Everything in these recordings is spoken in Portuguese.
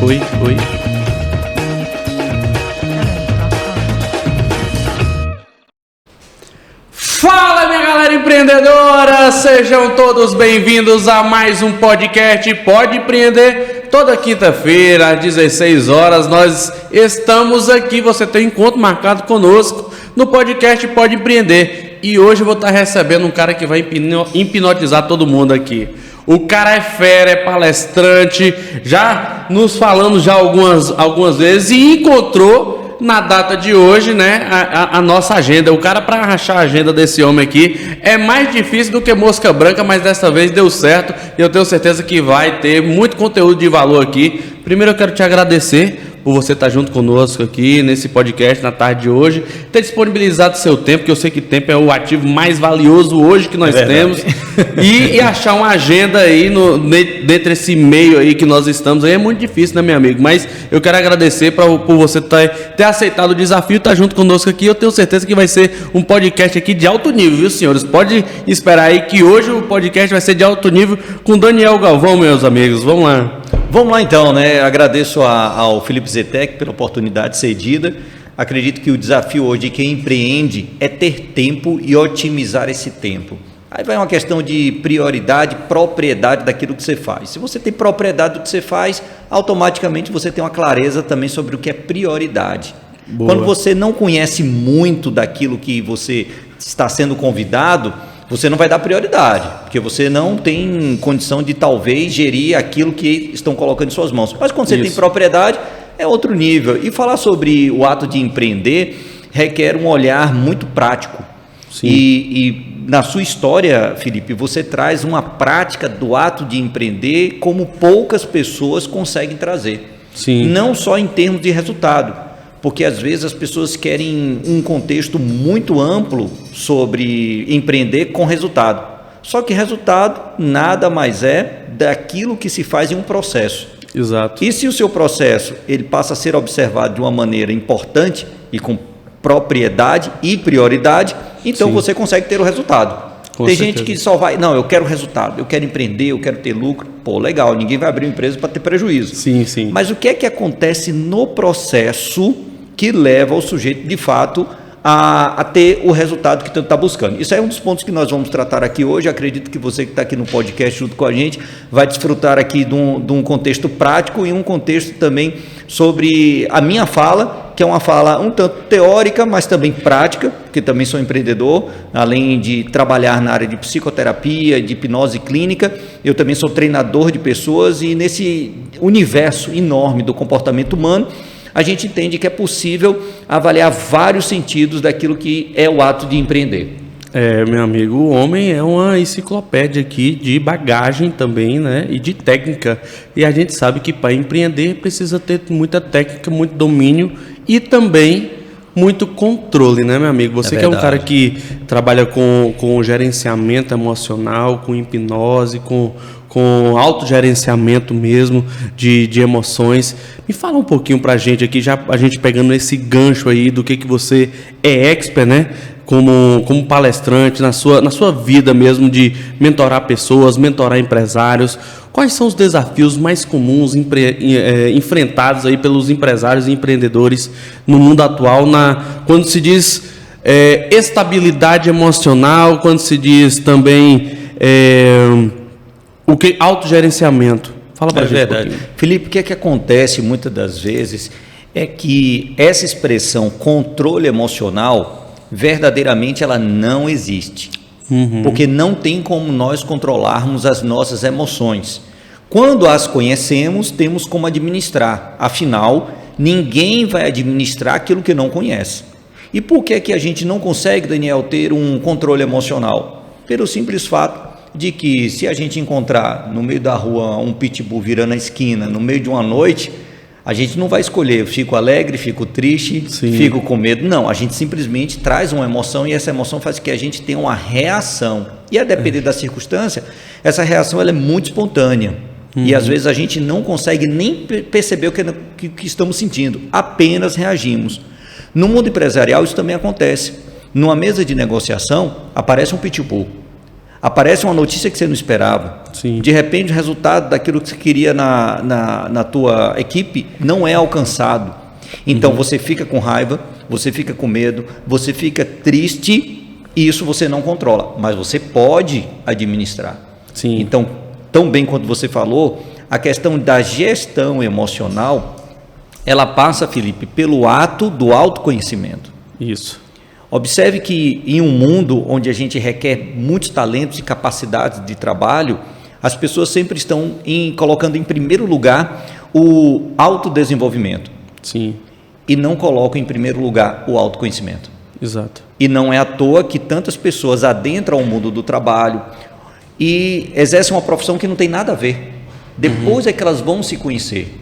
Foi. Fala, minha galera empreendedora! Sejam todos bem-vindos a mais um podcast Pode Empreender. Toda quinta-feira, às 16 horas, nós estamos aqui. Você tem um encontro marcado conosco no podcast Pode Empreender. E hoje eu vou estar recebendo um cara que vai hipnotizar todo mundo aqui. O cara é fera, é palestrante, já nos falamos já algumas vezes e encontrou na data de hoje, né, a nossa agenda. O cara, para achar a agenda desse homem aqui é mais difícil do que mosca branca, mas dessa vez deu certo e eu tenho certeza que vai ter muito conteúdo de valor aqui. Primeiro eu quero te agradecer por você estar junto conosco aqui nesse podcast na tarde de hoje, ter disponibilizado seu tempo, que eu sei que tempo é o ativo mais valioso hoje que nós temos, e achar uma agenda aí dentro desse meio aí que nós estamos aí é muito difícil, né, meu amigo? Mas eu quero agradecer por você ter aceitado o desafio, estar junto conosco aqui. Eu tenho certeza que vai ser um podcast aqui de alto nível, viu, senhores? Pode esperar aí que hoje o podcast vai ser de alto nível com Daniel Galvão, meus amigos. Vamos lá. Vamos lá então, né? Agradeço ao Felipe Zetec pela oportunidade cedida. Acredito que o desafio hoje de quem empreende é ter tempo e otimizar esse tempo. Aí vai uma questão de prioridade, propriedade daquilo que você faz. Se você tem propriedade do que você faz, automaticamente você tem uma clareza também sobre o que é prioridade. Boa. Quando você não conhece muito daquilo que você está sendo convidado, você não vai dar prioridade, porque você não tem condição de talvez gerir aquilo que estão colocando em suas mãos. Mas quando você tem propriedade, é outro nível. E falar sobre o ato de empreender requer um olhar muito prático. Sim. E na sua história, Felipe, você traz uma prática do ato de empreender como poucas pessoas conseguem trazer. Sim. Não só em termos de resultado, porque às vezes as pessoas querem um contexto muito amplo sobre empreender com resultado. Só que resultado nada mais é daquilo que se faz em um processo. Exato. E se o seu processo ele passa a ser observado de uma maneira importante e com propriedade e prioridade, então sim, você consegue ter o resultado. Com Tem certeza. Gente que só vai, não, eu quero resultado, eu quero empreender, eu quero ter lucro. Pô, legal, ninguém vai abrir uma empresa para ter prejuízo. Sim, sim. Mas o que é que acontece no processo que leva o sujeito, de fato, a ter o resultado que tanto está buscando? Isso é um dos pontos que nós vamos tratar aqui hoje. Acredito que você que está aqui no podcast junto com a gente vai desfrutar aqui de um contexto prático e um contexto também sobre a minha fala, que é uma fala um tanto teórica, mas também prática, porque também sou empreendedor, além de trabalhar na área de psicoterapia, de hipnose clínica, eu também sou treinador de pessoas e nesse universo enorme do comportamento humano, a gente entende que é possível avaliar vários sentidos daquilo que é o ato de empreender. Meu amigo, o homem é uma enciclopédia aqui de bagagem também, né? E de técnica. E a gente sabe que para empreender precisa ter muita técnica, muito domínio e também muito controle, né, meu amigo? Você que é um cara que trabalha com gerenciamento emocional, com hipnose, com autogerenciamento mesmo de emoções. Me fala um pouquinho pra gente aqui, já a gente pegando esse gancho aí do que você é expert, né? Como palestrante, na sua vida mesmo de mentorar pessoas, mentorar empresários. Quais são os desafios mais comuns enfrentados aí pelos empresários e empreendedores no mundo atual, quando se diz estabilidade emocional, quando se diz também autogerenciamento? Fala pra gente verdade. Um Felipe, o que é que acontece muitas das vezes é que essa expressão controle emocional verdadeiramente ela não existe. Porque não tem como nós controlarmos as nossas emoções. Quando as conhecemos, temos como administrar. Afinal, ninguém vai administrar aquilo que não conhece. E por que é que a gente não consegue, Daniel, ter um controle emocional? Pelo simples fato de que se a gente encontrar no meio da rua um pitbull virando a esquina, no meio de uma noite, a gente não vai escolher, eu fico alegre, fico triste, sim, fico com medo. Não, a gente simplesmente traz uma emoção e essa emoção faz com que a gente tenha uma reação. E a depender da circunstância, essa reação ela é muito espontânea. E às vezes a gente não consegue nem perceber o que estamos sentindo, apenas reagimos. No mundo empresarial isso também acontece. Numa mesa de negociação aparece um pitbull. Aparece uma notícia que você não esperava. Sim. De repente, o resultado daquilo que você queria na tua equipe não é alcançado. Então, você fica com raiva, você fica com medo, você fica triste, e isso você não controla, mas você pode administrar. Sim. Então, tão bem quanto você falou, a questão da gestão emocional, ela passa, Felipe, pelo ato do autoconhecimento. Isso. Observe que em um mundo onde a gente requer muitos talentos e capacidades de trabalho, as pessoas sempre estão colocando em primeiro lugar o autodesenvolvimento. Sim. E não colocam em primeiro lugar o autoconhecimento. Exato. E não é à toa que tantas pessoas adentram o mundo do trabalho e exercem uma profissão que não tem nada a ver. Depois é que elas vão se conhecer.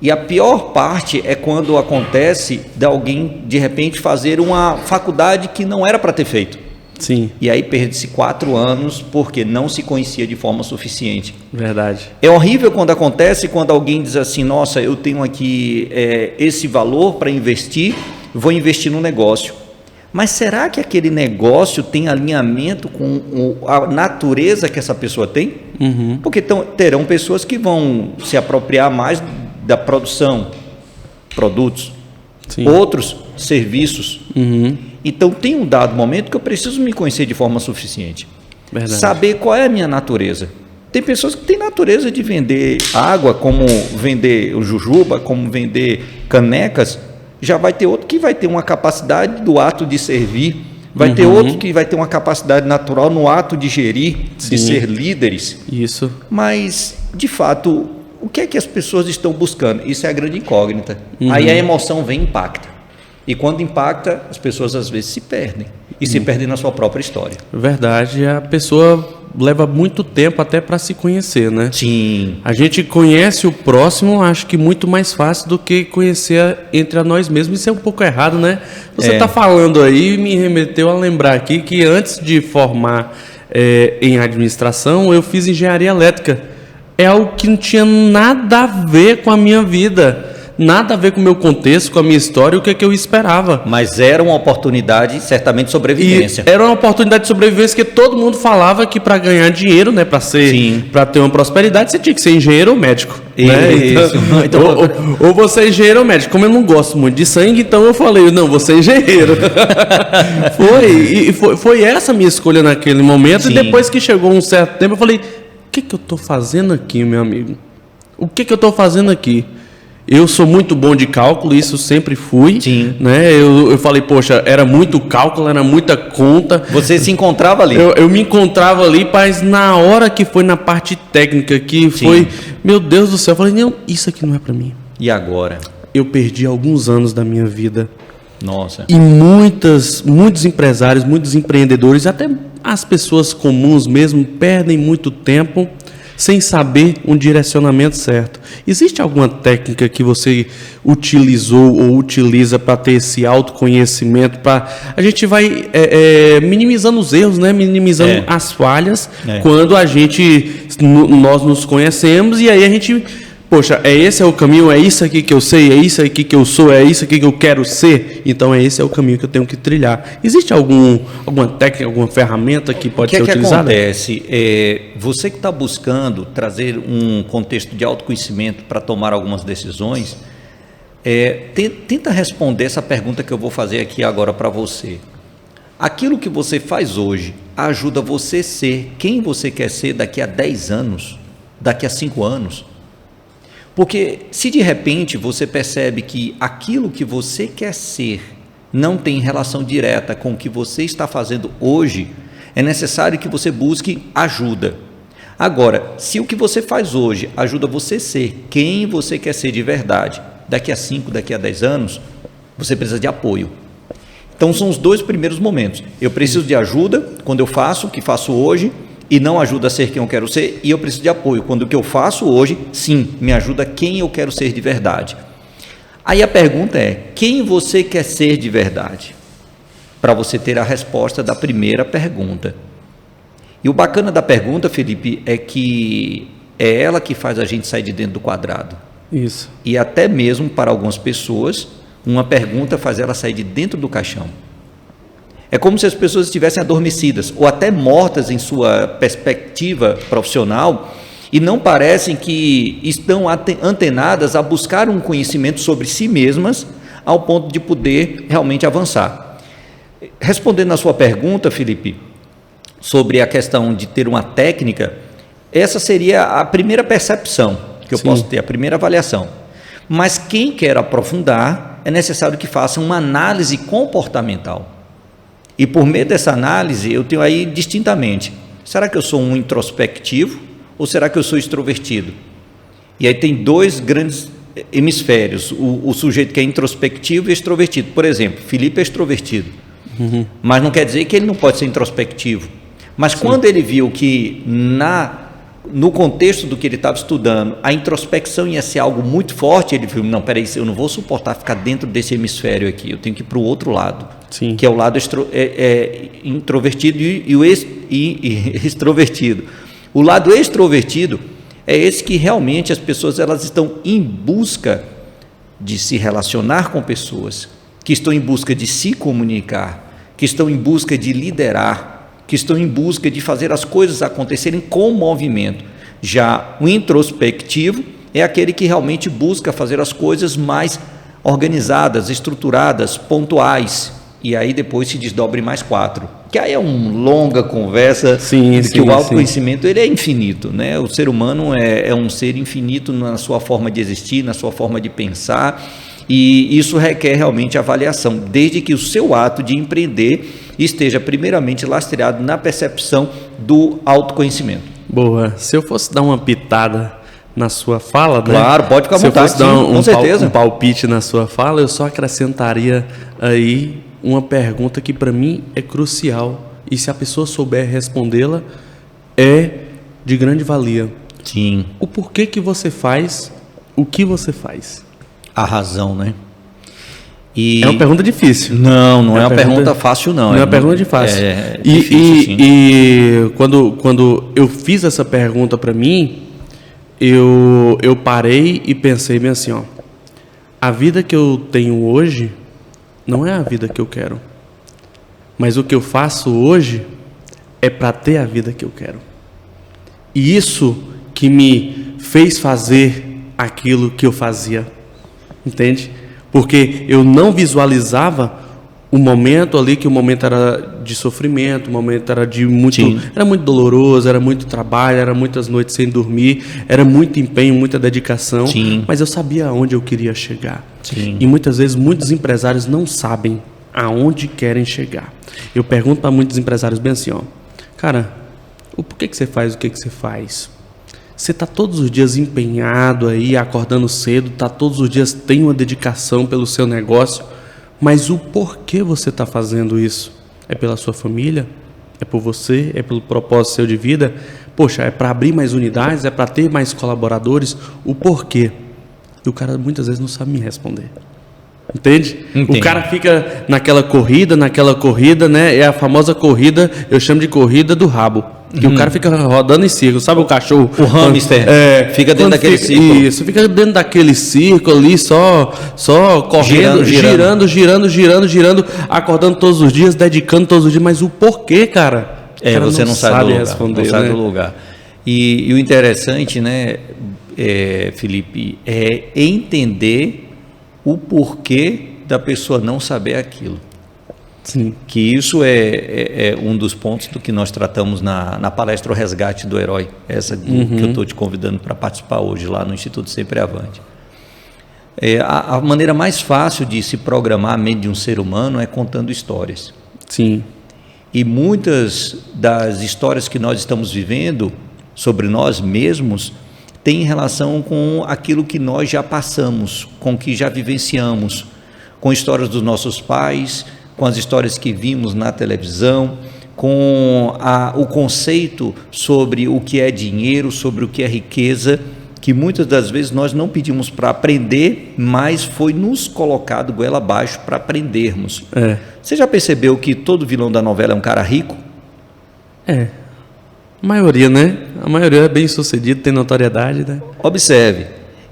E a pior parte é quando acontece de alguém, de repente, fazer uma faculdade que não era para ter feito. Sim. E aí perde-se 4 anos porque não se conhecia de forma suficiente. Verdade. É horrível quando acontece, quando alguém diz assim, nossa, eu tenho aqui esse valor para investir, vou investir no negócio. Mas será que aquele negócio tem alinhamento com a natureza que essa pessoa tem? Porque terão pessoas que vão se apropriar mais da produção, produtos, Sim. outros serviços. Então tem um dado momento que eu preciso me conhecer de forma suficiente. Verdade. Saber qual é a minha natureza. Tem pessoas que têm natureza de vender água, como vender o jujuba, como vender canecas. Já vai ter outro que vai ter uma capacidade do ato de servir, vai ter outro que vai ter uma capacidade natural no ato de gerir, de ser líderes. Isso. Mas, de fato, o que é que as pessoas estão buscando? Isso é a grande incógnita. Aí a emoção vem e impacta. E quando impacta, as pessoas às vezes se perdem. E se perdem na sua própria história. Verdade. A pessoa leva muito tempo até para se conhecer, né? Sim. A gente conhece o próximo, acho que muito mais fácil do que conhecer entre nós mesmos. Isso é um pouco errado, né? Você está falando aí, me remeteu a lembrar aqui que antes de formar em administração, eu fiz engenharia elétrica. É algo que não tinha nada a ver com a minha vida. Nada a ver com o meu contexto, com a minha história, o que é que eu esperava. Mas era uma oportunidade, certamente, de sobrevivência. E era uma oportunidade de sobrevivência que todo mundo falava que para ganhar dinheiro, né, para ter uma prosperidade, você tinha que ser engenheiro ou médico. Né? Então, ou você é engenheiro ou médico. Como eu não gosto muito de sangue, então eu falei, não, você é engenheiro. Foi essa a minha escolha naquele momento. Sim. E depois que chegou um certo tempo, eu falei, o que eu estou fazendo aqui, meu amigo? O que eu estou fazendo aqui? Eu sou muito bom de cálculo, isso sempre fui. Sim. Né? Eu falei, poxa, era muito cálculo, era muita conta. Você se encontrava ali? Eu me encontrava ali, mas na hora que foi na parte técnica, que foi, meu Deus do céu, eu falei, não, isso aqui não é para mim. E agora? Eu perdi alguns anos da minha vida. Nossa. E muitos empresários, muitos empreendedores, até as pessoas comuns mesmo, perdem muito tempo sem saber um direcionamento certo. Existe alguma técnica que você utilizou ou utiliza para ter esse autoconhecimento? A gente vai minimizando os erros, né? Minimizando as falhas quando nós nos conhecemos e aí a gente... Poxa, esse é o caminho, é isso aqui que eu sei, é isso aqui que eu sou, é isso aqui que eu quero ser. Então, esse é o caminho que eu tenho que trilhar. Existe alguma técnica, alguma ferramenta que pode ser utilizada? O que acontece? Você que está buscando trazer um contexto de autoconhecimento para tomar algumas decisões, tenta responder essa pergunta que eu vou fazer aqui agora para você. Aquilo que você faz hoje ajuda você a ser quem você quer ser daqui a 10 anos, daqui a 5 anos? Porque se de repente você percebe que aquilo que você quer ser não tem relação direta com o que você está fazendo hoje, é necessário que você busque ajuda. Agora, se o que você faz hoje ajuda você a ser quem você quer ser de verdade, daqui a 5, daqui a 10 anos, você precisa de apoio. Então são os 2 primeiros momentos. Eu preciso de ajuda quando eu faço o que faço hoje, e não ajuda a ser quem eu quero ser, e eu preciso de apoio. Quando o que eu faço hoje, sim, me ajuda quem eu quero ser de verdade. Aí a pergunta é, quem você quer ser de verdade? Para você ter a resposta da primeira pergunta. E o bacana da pergunta, Felipe, é que é ela que faz a gente sair de dentro do quadrado. Isso. E até mesmo para algumas pessoas, uma pergunta faz ela sair de dentro do caixão. É como se as pessoas estivessem adormecidas ou até mortas em sua perspectiva profissional e não parecem que estão antenadas a buscar um conhecimento sobre si mesmas ao ponto de poder realmente avançar. Respondendo à sua pergunta, Felipe, sobre a questão de ter uma técnica, essa seria a primeira percepção que eu posso ter, a primeira avaliação. Mas quem quer aprofundar, é necessário que faça uma análise comportamental. E por meio dessa análise, eu tenho aí distintamente, será que eu sou um introspectivo ou será que eu sou extrovertido? E aí tem dois grandes hemisférios, o sujeito que é introspectivo e extrovertido. Por exemplo, Felipe é extrovertido, mas não quer dizer que ele não pode ser introspectivo. Mas quando ele viu que no contexto do que ele estava estudando, a introspecção ia ser algo muito forte, ele viu, não, peraí, eu não vou suportar ficar dentro desse hemisfério aqui, eu tenho que ir para o outro lado, que é o lado introvertido e extrovertido. O lado extrovertido é esse que realmente as pessoas elas estão em busca de se relacionar com pessoas, que estão em busca de se comunicar, que estão em busca de liderar, que estão em busca de fazer as coisas acontecerem com movimento. Já o introspectivo é aquele que realmente busca fazer as coisas mais organizadas, estruturadas, pontuais, e aí depois se desdobre mais 4. Que aí é uma longa conversa, que o autoconhecimento ele é infinito, né? O ser humano é um ser infinito na sua forma de existir, na sua forma de pensar, e isso requer realmente avaliação, desde que o seu ato de empreender esteja primeiramente lastreado na percepção do autoconhecimento. Boa. Se eu fosse dar uma pitada na sua fala, claro, né? Pode ficar à vontade, se eu fosse dar um palpite na sua fala, eu só acrescentaria aí uma pergunta que para mim é crucial e se a pessoa souber respondê-la é de grande valia. Sim. O porquê que você faz o que você faz? A razão, né? É uma pergunta difícil. Não é uma pergunta fácil, não. Não é uma pergunta fácil. É difícil, sim. E quando eu fiz essa pergunta para mim, eu parei e pensei bem assim, ó, a vida que eu tenho hoje não é a vida que eu quero, mas o que eu faço hoje é para ter a vida que eu quero. E isso que me fez fazer aquilo que eu fazia, entende? Porque eu não visualizava o momento ali, que o momento era de sofrimento, o momento era era muito doloroso, era muito trabalho, era muitas noites sem dormir, era muito empenho, muita dedicação, mas eu sabia aonde eu queria chegar. E muitas vezes muitos empresários não sabem aonde querem chegar. Eu pergunto para muitos empresários bem assim, ó, cara, por que você faz o que você faz? Você está todos os dias empenhado aí, acordando cedo, todos os dias tem uma dedicação pelo seu negócio, mas o porquê você está fazendo isso? É pela sua família? É por você? É pelo propósito seu de vida? Poxa, é para abrir mais unidades? É para ter mais colaboradores? O porquê? E o cara muitas vezes não sabe me responder. Entende? O cara fica naquela corrida, né? É a famosa corrida, eu chamo de corrida do rabo. Que o cara fica rodando em círculo, sabe o cachorro? O hamster, fica dentro daquele círculo. Isso, fica dentro daquele círculo ali, só correndo, girando, acordando todos os dias, dedicando todos os dias, mas o porquê, cara? Você não sabe responder, não sabe né? do lugar. E o interessante, né, Felipe, é entender o porquê da pessoa não saber aquilo. Sim. Que isso é um dos pontos do que nós tratamos na palestra O Resgate do Herói, essa que eu estou te convidando para participar hoje lá no Instituto Sempre Avante. A maneira mais fácil de se programar a mente de um ser humano é contando histórias. Sim. E muitas das histórias que nós estamos vivendo sobre nós mesmos têm relação com aquilo que nós já passamos, com o que já vivenciamos, com histórias dos nossos pais, com as histórias que vimos na televisão, com o conceito sobre o que é dinheiro, sobre o que é riqueza, que muitas das vezes nós não pedimos para aprender, mas foi nos colocado goela abaixo para aprendermos. Você já percebeu que todo vilão da novela é um cara rico? A maioria, né? A maioria é bem sucedido, tem notoriedade, né? Observe.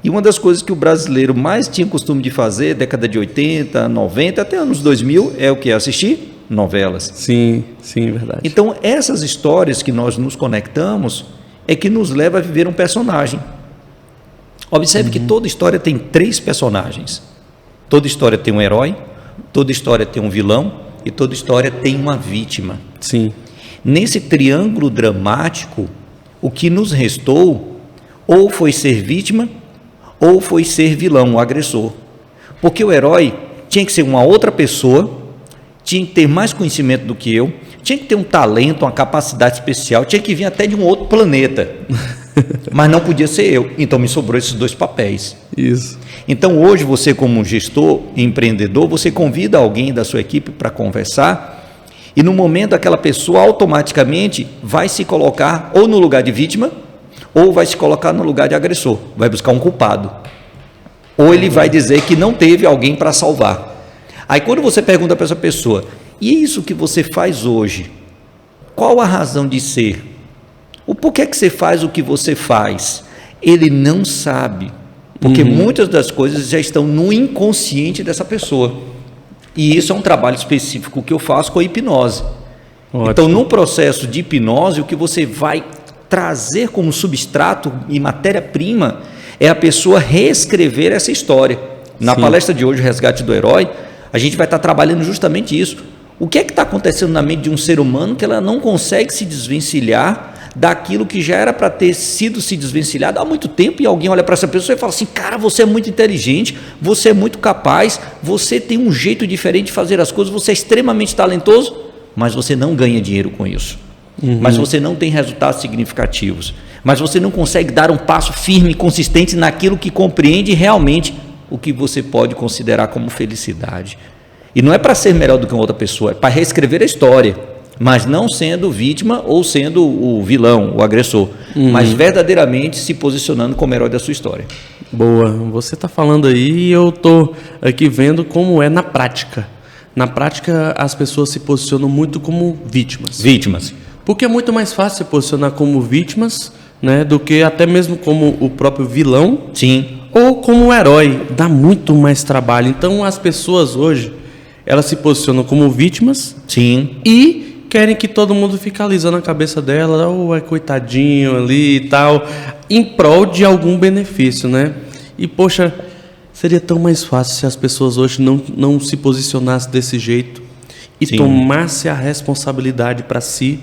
E uma das coisas que o brasileiro mais tinha costume de fazer, década de 80, 90, até anos 2000, é o que? Assistir novelas. Sim, verdade. Então, essas histórias que nós nos conectamos é que nos leva a viver um personagem. Observe que toda história tem 3 personagens. Toda história tem um herói, toda história tem um vilão e toda história tem uma vítima. Sim. Nesse triângulo dramático, o que nos restou ou foi ser vítima ou foi ser vilão, o agressor. Porque o herói tinha que ser uma outra pessoa, tinha que ter mais conhecimento do que eu, tinha que ter um talento, uma capacidade especial, tinha que vir até de um outro planeta. Mas não podia ser eu. Então me sobrou esses 2 papéis. Isso. Então hoje você, como gestor, empreendedor, você convida alguém da sua equipe para conversar e no momento aquela pessoa automaticamente vai se colocar ou no lugar de vítima ou vai se colocar no lugar de agressor, vai buscar um culpado. Ou ele vai dizer que não teve alguém para salvar. Aí quando você pergunta para essa pessoa, e isso que você faz hoje, qual a razão de ser? O porquê que você faz o que você faz? Ele não sabe, porque muitas das coisas já estão no inconsciente dessa pessoa. E isso é um trabalho específico que eu faço com a hipnose. Ótimo. Então, no processo de hipnose, o que você vai trazer como substrato e matéria-prima é a pessoa reescrever essa história. Na palestra de hoje, o Resgate do Herói, a gente vai estar trabalhando justamente isso. O que é que está acontecendo na mente de um ser humano que ela não consegue se desvencilhar daquilo que já era para ter sido se desvencilhado há muito tempo, e alguém olha para essa pessoa e fala assim, cara, você é muito inteligente, você é muito capaz, você tem um jeito diferente de fazer as coisas, você é extremamente talentoso, mas você não ganha dinheiro com isso. Mas você não tem resultados significativos, mas você não consegue dar um passo firme e consistente naquilo que compreende realmente o que você pode considerar como felicidade. E não é para ser melhor do que uma outra pessoa, é para reescrever a história, mas não sendo vítima ou sendo o vilão, o agressor, mas verdadeiramente se posicionando como herói da sua história. Boa, você está falando aí e eu estou aqui vendo como é na prática. Na prática, as pessoas se posicionam muito como vítimas. Vítimas. Porque é muito mais fácil se posicionar como vítimas, né, do que até mesmo como o próprio vilão. Sim. Ou como herói. Dá muito mais trabalho. Então, as pessoas hoje, elas se posicionam como vítimas. Sim. E querem que todo mundo fique alisando a cabeça dela, é coitadinho ali e tal, em prol de algum benefício, né? E, poxa, seria tão mais fácil se as pessoas hoje não se posicionassem desse jeito e tomassem a responsabilidade para si.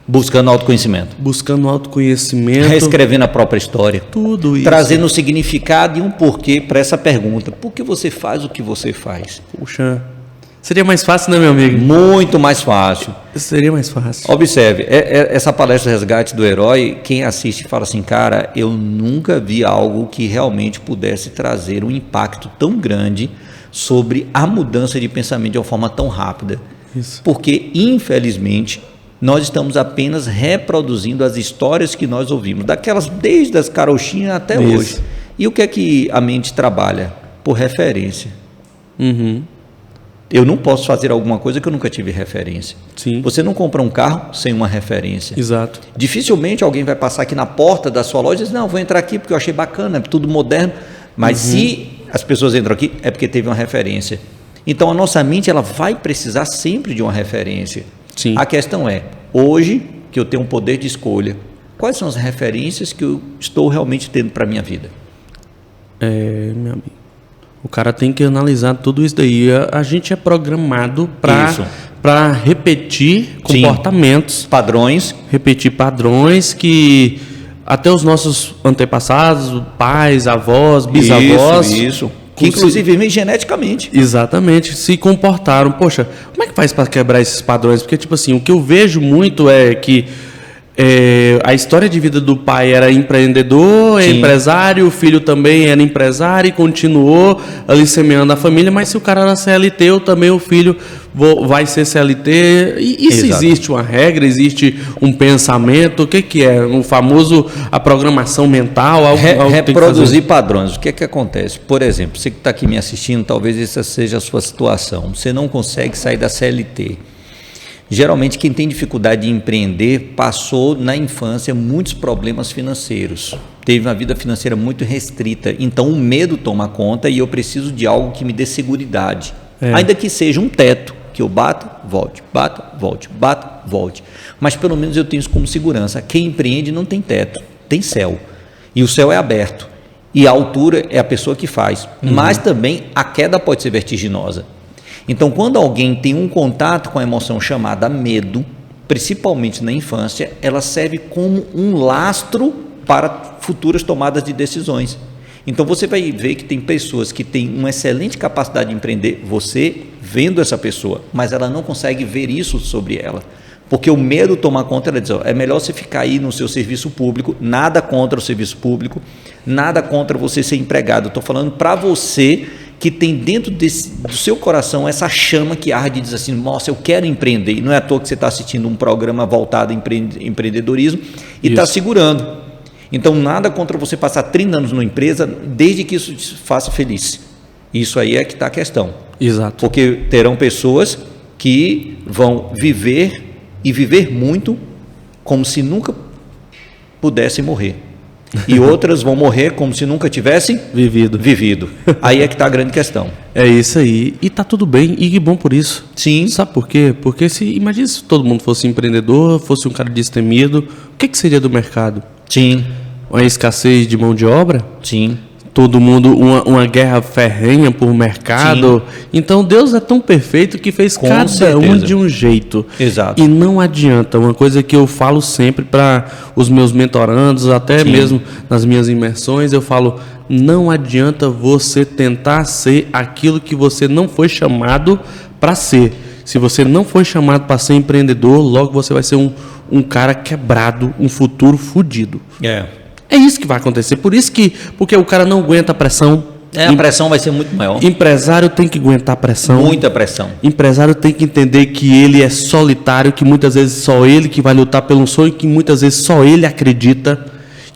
Buscando autoconhecimento. Buscando autoconhecimento. Reescrevendo a própria história. Tudo isso. Trazendo um significado e um porquê para essa pergunta. Por que você faz o que você faz? Puxa, seria mais fácil, né, meu amigo? Muito mais fácil. Seria mais fácil. Observe, essa palestra Resgate do Herói, quem assiste fala assim, cara, eu nunca vi algo que realmente pudesse trazer um impacto tão grande sobre a mudança de pensamento de uma forma tão rápida. Isso. Porque, infelizmente, nós estamos apenas reproduzindo as histórias que nós ouvimos, daquelas desde as carochinhas até hoje. E o que é que a mente trabalha? Por referência. Eu não posso fazer alguma coisa que eu nunca tive referência. Sim. Você não compra um carro sem uma referência. Exato. Dificilmente alguém vai passar aqui na porta da sua loja e dizer, não, vou entrar aqui porque eu achei bacana, é tudo moderno. Mas se as pessoas entram aqui, é porque teve uma referência. Então a nossa mente ela vai precisar sempre de uma referência. Sim. A questão é, hoje que eu tenho um poder de escolha, quais são as referências que eu estou realmente tendo para a minha vida? Meu amigo, o cara tem que analisar tudo isso daí. A gente é programado para repetir comportamentos. Padrões. Repetir padrões que até os nossos antepassados, pais, avós, bisavós... Isso. Que inclusive vem geneticamente. Exatamente, se comportaram. Poxa, como é que faz para quebrar esses padrões? Porque, tipo assim, o que eu vejo muito é que a história de vida do pai era empreendedor, empresário, o filho também era empresário e continuou ali semeando a família, mas se o cara era CLT, eu também o filho vai ser CLT. E se existe uma regra, existe um pensamento, o que é? O famoso, a programação mental, algo reproduzir padrões. O que é que acontece? Por exemplo, você que está aqui me assistindo, talvez essa seja a sua situação. Você não consegue sair da CLT. Geralmente quem tem dificuldade de empreender passou na infância muitos problemas financeiros, teve uma vida financeira muito restrita, então o medo toma conta e eu preciso de algo que me dê seguridade, ainda que seja um teto, que eu bato, volte, volte. Mas pelo menos eu tenho isso como segurança. Quem empreende não tem teto, tem céu. E o céu é aberto. E a altura é a pessoa que faz. Mas também a queda pode ser vertiginosa. Então, quando alguém tem um contato com a emoção chamada medo, principalmente na infância, ela serve como um lastro para futuras tomadas de decisões. Então você vai ver que tem pessoas que têm uma excelente capacidade de empreender, você vendo essa pessoa, mas ela não consegue ver isso sobre ela. Porque o medo toma conta, ela diz, é melhor você ficar aí no seu serviço público, nada contra o serviço público, nada contra você ser empregado. Estou falando para você que tem dentro do seu coração essa chama que arde e diz assim, nossa, eu quero empreender. E não é à toa que você está assistindo um programa voltado a empreendedorismo e está segurando. Então, nada contra você passar 30 anos numa empresa, desde que isso te faça feliz. Isso aí é que está a questão. Exato. Porque terão pessoas que vão viver e viver muito como se nunca pudessem morrer. E outras vão morrer como se nunca tivessem vivido. Aí é que está a grande questão. É isso aí. E tá tudo bem, e que bom por isso. Sim. Sabe por quê? Porque imagina se todo mundo fosse empreendedor, fosse um cara destemido, o que seria do mercado? Sim. Uma escassez de mão de obra? Sim. Todo mundo, uma guerra ferrenha por mercado. Sim. Então Deus é tão perfeito que fez Com cada certeza. um de um jeito. Exato. E não adianta, uma coisa que eu falo sempre para os meus mentorandos, até Sim. mesmo nas minhas imersões, eu falo, não adianta você tentar ser aquilo que você não foi chamado para ser. Se você não foi chamado para ser empreendedor, logo você vai ser um cara quebrado, um futuro fodido. É isso que vai acontecer. Porque o cara não aguenta a pressão. A pressão vai ser muito maior. Empresário tem que aguentar a pressão. Muita pressão. Empresário tem que entender que ele é solitário, que muitas vezes só ele que vai lutar pelo sonho, que muitas vezes só ele acredita,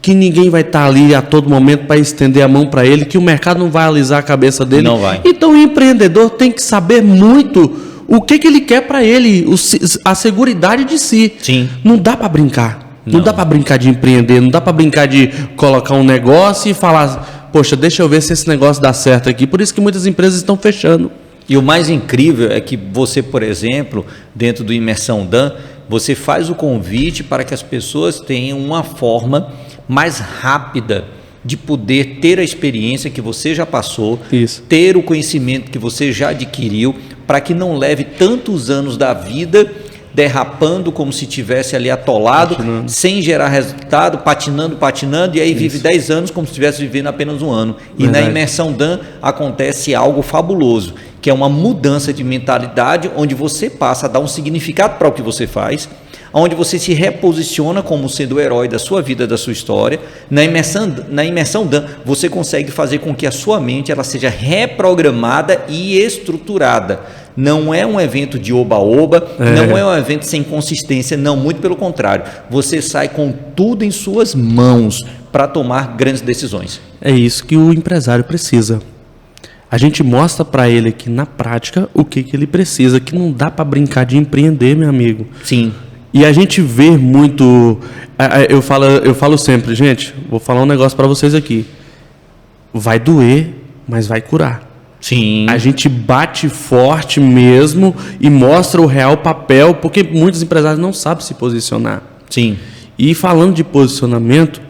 que ninguém vai estar ali a todo momento para estender a mão para ele, que o mercado não vai alisar a cabeça dele. Não vai. Então o empreendedor tem que saber muito o que ele quer para ele, a seguridade de si. Sim. Não dá para brincar. Não dá para brincar de empreender, não dá para brincar de colocar um negócio e falar, poxa, deixa eu ver se esse negócio dá certo aqui. Por isso que muitas empresas estão fechando. E o mais incrível é que você, por exemplo, dentro do Imersão Dan, você faz o convite para que as pessoas tenham uma forma mais rápida de poder ter a experiência que você já passou, Isso. ter o conhecimento que você já adquiriu, para que não leve tantos anos da vida derrapando como se tivesse ali atolado, sem gerar resultado, patinando, e aí vive 10 anos como se estivesse vivendo apenas um ano. E Verdade. na Imersão Dan acontece algo fabuloso, que é uma mudança de mentalidade, onde você passa a dar um significado para o que você faz, onde você se reposiciona como sendo o herói da sua vida, da sua história. Na Imersão Dan, você consegue fazer com que a sua mente ela seja reprogramada e estruturada. Não é um evento de oba-oba, não é um evento sem consistência, não, muito pelo contrário. Você sai com tudo em suas mãos para tomar grandes decisões. É isso que o empresário precisa. A gente mostra para ele aqui na prática o que ele precisa, que não dá para brincar de empreender, meu amigo. Sim. E a gente vê muito... Eu falo sempre, gente, vou falar um negócio para vocês aqui. Vai doer, mas vai curar. Sim. A gente bate forte mesmo e mostra o real papel, porque muitos empresários não sabem se posicionar. Sim. E falando de posicionamento,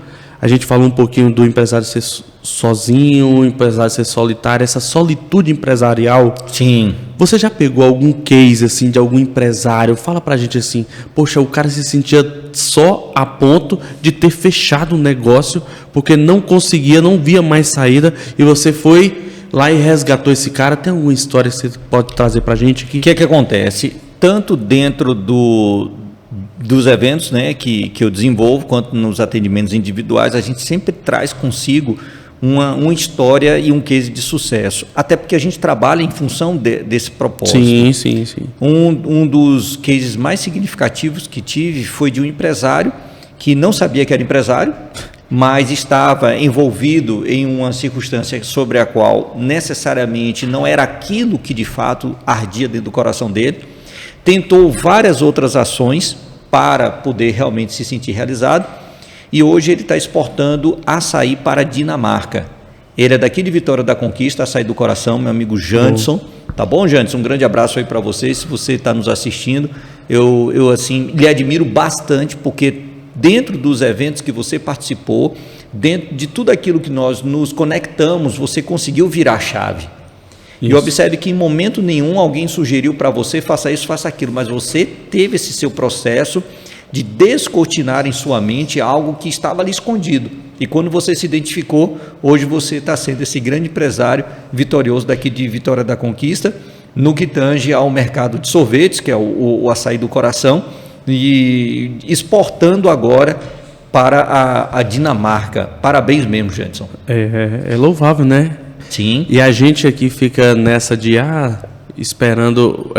a gente falou um pouquinho do empresário ser sozinho, o empresário ser solitário, essa solitude empresarial. Sim. Você já pegou algum case assim de algum empresário? Fala pra gente assim, poxa, o cara se sentia só a ponto de ter fechado o negócio porque não conseguia, não via mais saída, e você foi lá e resgatou esse cara. Tem alguma história que você pode trazer pra gente aqui? O que é que acontece? Tanto dentro dos eventos, né, que eu desenvolvo, quanto nos atendimentos individuais, a gente sempre traz consigo uma história e um case de sucesso. Até porque a gente trabalha em função desse propósito. Sim. Um dos cases mais significativos que tive foi de um empresário que não sabia que era empresário, mas estava envolvido em uma circunstância sobre a qual necessariamente não era aquilo que de fato ardia dentro do coração dele. Tentou várias outras ações para poder realmente se sentir realizado, e hoje ele está exportando açaí para a Dinamarca. Ele é daqui de Vitória da Conquista, Açaí do Coração, meu amigo Janderson, Tá bom, Jantes? Um grande abraço aí para você. Se você está nos assistindo, eu assim, lhe admiro bastante, porque dentro dos eventos que você participou, dentro de tudo aquilo que nós nos conectamos, você conseguiu virar a chave. Isso. E observe que em momento nenhum alguém sugeriu para você, faça isso, faça aquilo, mas você teve esse seu processo de descortinar em sua mente algo que estava ali escondido. E quando você se identificou, hoje você está sendo esse grande empresário vitorioso daqui de Vitória da Conquista, no que tange ao mercado de sorvetes, que é o açaí do coração, e exportando agora para a Dinamarca. Parabéns mesmo, Janderson. É louvável, né? Sim. E a gente aqui fica nessa de esperando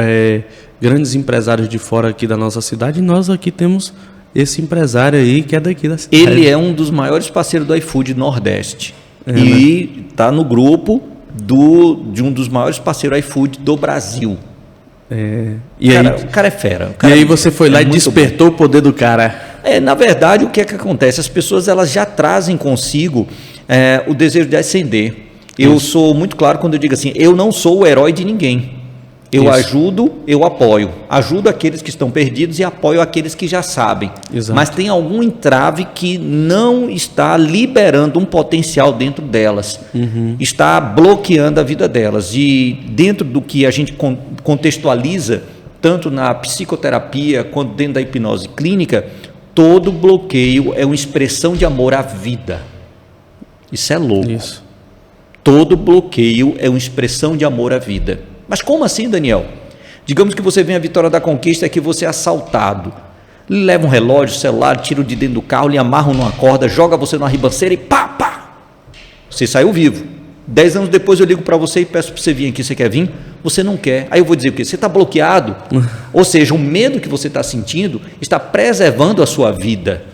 grandes empresários de fora aqui da nossa cidade, e nós aqui temos esse empresário aí que é daqui da cidade. Ele é um dos maiores parceiros do iFood Nordeste e está no grupo de um dos maiores parceiros do iFood do Brasil. O cara é fera. E aí você foi lá e despertou o poder do cara. Na verdade, o que é que acontece? As pessoas elas já trazem consigo o desejo de ascender. Eu sou muito claro quando eu digo assim, eu não sou o herói de ninguém. Eu ajudo, eu apoio. Ajudo aqueles que estão perdidos e apoio aqueles que já sabem. Exato. Mas tem algum entrave que não está liberando um potencial dentro delas. Está bloqueando a vida delas. E dentro do que a gente contextualiza, tanto na psicoterapia quanto dentro da hipnose clínica, todo bloqueio é uma expressão de amor à vida. Isso é louco. Isso. Todo bloqueio é uma expressão de amor à vida. Mas como assim, Daniel? Digamos que você vem à Vitória da Conquista e que você é assaltado. Ele leva um relógio, celular, tira de dentro do carro, lhe amarram numa corda, joga você numa ribanceira e pá! Você saiu vivo. 10 anos depois eu ligo para você e peço para você vir aqui. Você quer vir? Você não quer. Aí eu vou dizer o quê? Você está bloqueado. Ou seja, o medo que você está sentindo está preservando a sua vida.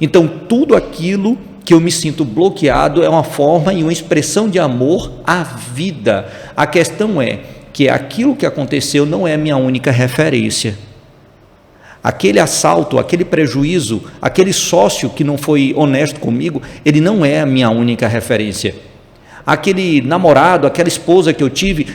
Então, tudo aquilo que eu me sinto bloqueado é uma forma e uma expressão de amor à vida. A questão é que aquilo que aconteceu não é a minha única referência. Aquele assalto, aquele prejuízo, aquele sócio que não foi honesto comigo, ele não é a minha única referência. Aquele namorado, aquela esposa que eu tive,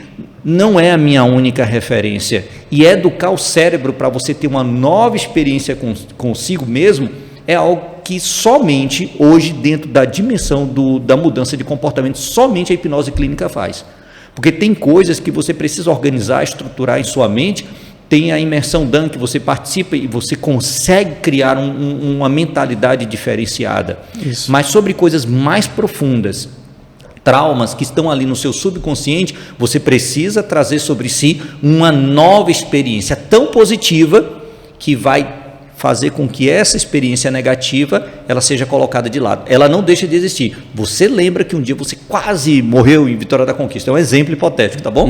não é a minha única referência. E educar o cérebro para você ter uma nova experiência consigo mesmo é algo que somente hoje, dentro da dimensão da mudança de comportamento, somente a hipnose clínica faz. Porque tem coisas que você precisa organizar, estruturar em sua mente. Tem a imersão DAN que você participa e você consegue criar uma mentalidade diferenciada. Isso. Mas sobre coisas mais profundas, traumas que estão ali no seu subconsciente, você precisa trazer sobre si uma nova experiência tão positiva que vai fazer com que essa experiência negativa ela seja colocada de lado. Ela não deixa de existir. Você lembra que um dia você quase morreu em Vitória da Conquista. É um exemplo hipotético, tá bom?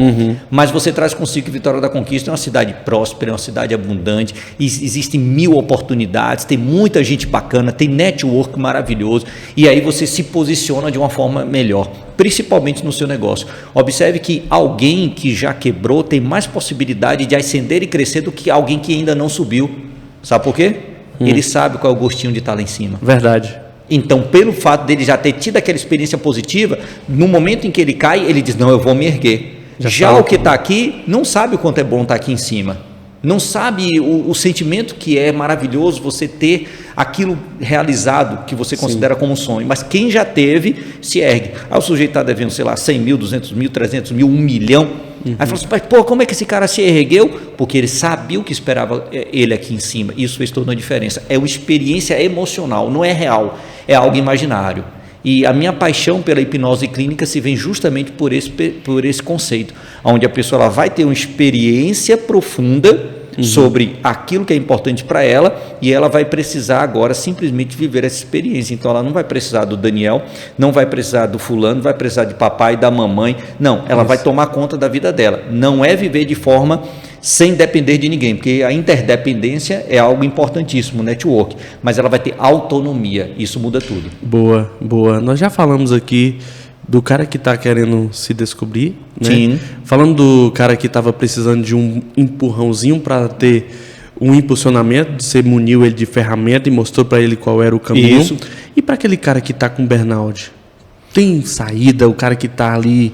Mas você traz consigo que Vitória da Conquista é uma cidade próspera, é uma cidade abundante, existem 1000 oportunidades, tem muita gente bacana, tem network maravilhoso, e aí você se posiciona de uma forma melhor, principalmente no seu negócio. Observe que alguém que já quebrou tem mais possibilidade de ascender e crescer do que alguém que ainda não subiu. Sabe por quê? Ele sabe qual é o gostinho de estar lá em cima. Verdade. Então, pelo fato dele já ter tido aquela experiência positiva, no momento em que ele cai, ele diz, não, eu vou me erguer. Já o que está aqui, não sabe o quanto é bom estar aqui em cima. Não sabe o sentimento que é maravilhoso você ter aquilo realizado que você considera como um sonho. Mas quem já teve, se ergue. Aí o sujeito está devendo, sei lá, 100 mil, 200 mil, 300 mil, 1 milhão. Aí fala assim, pô, como é que esse cara se ergueu? Porque ele sabia o que esperava ele aqui em cima. Isso fez toda a diferença. É uma experiência emocional, não é real, é algo imaginário. E a minha paixão pela hipnose clínica se vem justamente por esse conceito, onde a pessoa ela vai ter uma experiência profunda sobre aquilo que é importante para ela, e ela vai precisar agora simplesmente viver essa experiência. Então ela não vai precisar do Daniel, não vai precisar do fulano, não vai precisar de papai, da mamãe, não, ela vai tomar conta da vida dela. Não é viver de forma sem depender de ninguém, porque a interdependência é algo importantíssimo, network, mas ela vai ter autonomia, isso muda tudo. Boa, boa. Nós já falamos aqui do cara que está querendo se descobrir, né? Sim. Falando do cara que estava precisando de um empurrãozinho para ter um impulsionamento, você muniu ele de ferramenta e mostrou para ele qual era o caminho. Isso. E para aquele cara que está com burnout, tem saída? O cara que está ali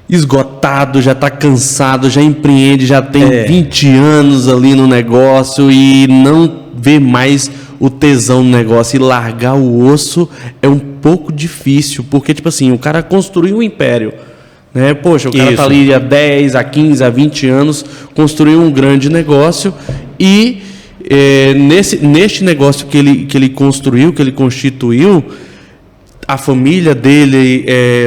esgotado, já está cansado, já empreende, já tem 20 anos ali no negócio e não vê mais o tesão no negócio, e largar o osso é um pouco difícil, porque tipo assim, o cara construiu um império, né? Poxa, o cara tá ali há 10, há 15, há 20 anos, construiu um grande negócio e neste negócio que ele construiu, que ele constituiu, a família dele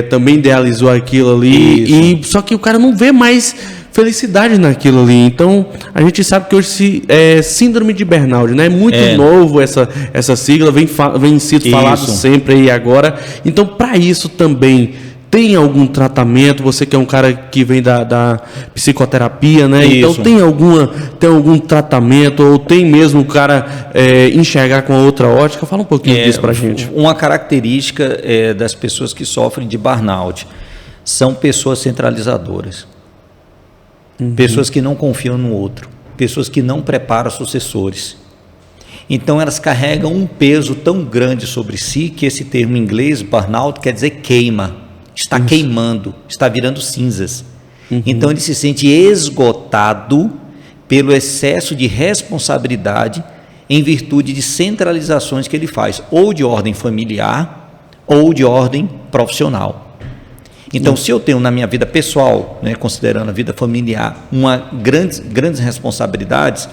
também idealizou aquilo ali, só que o cara não vê mais felicidade naquilo ali. Então, a gente sabe que hoje síndrome de burnout, né? É muito novo essa sigla, vem sido falado sempre aí agora. Então, para isso também tem algum tratamento? Você que é um cara que vem da psicoterapia, né? Então tem algum tratamento, ou tem mesmo o cara enxergar com a outra ótica? Fala um pouquinho disso pra gente. Uma característica das pessoas que sofrem de burnout são pessoas centralizadoras. Pessoas que não confiam no outro, pessoas que não preparam sucessores. Então elas carregam um peso tão grande sobre si que esse termo em inglês, burnout, quer dizer queima. Está queimando, está virando cinzas. Então ele se sente esgotado pelo excesso de responsabilidade em virtude de centralizações que ele faz, ou de ordem familiar ou de ordem profissional. Então, se eu tenho na minha vida pessoal, né, considerando a vida familiar, grandes responsabilidades,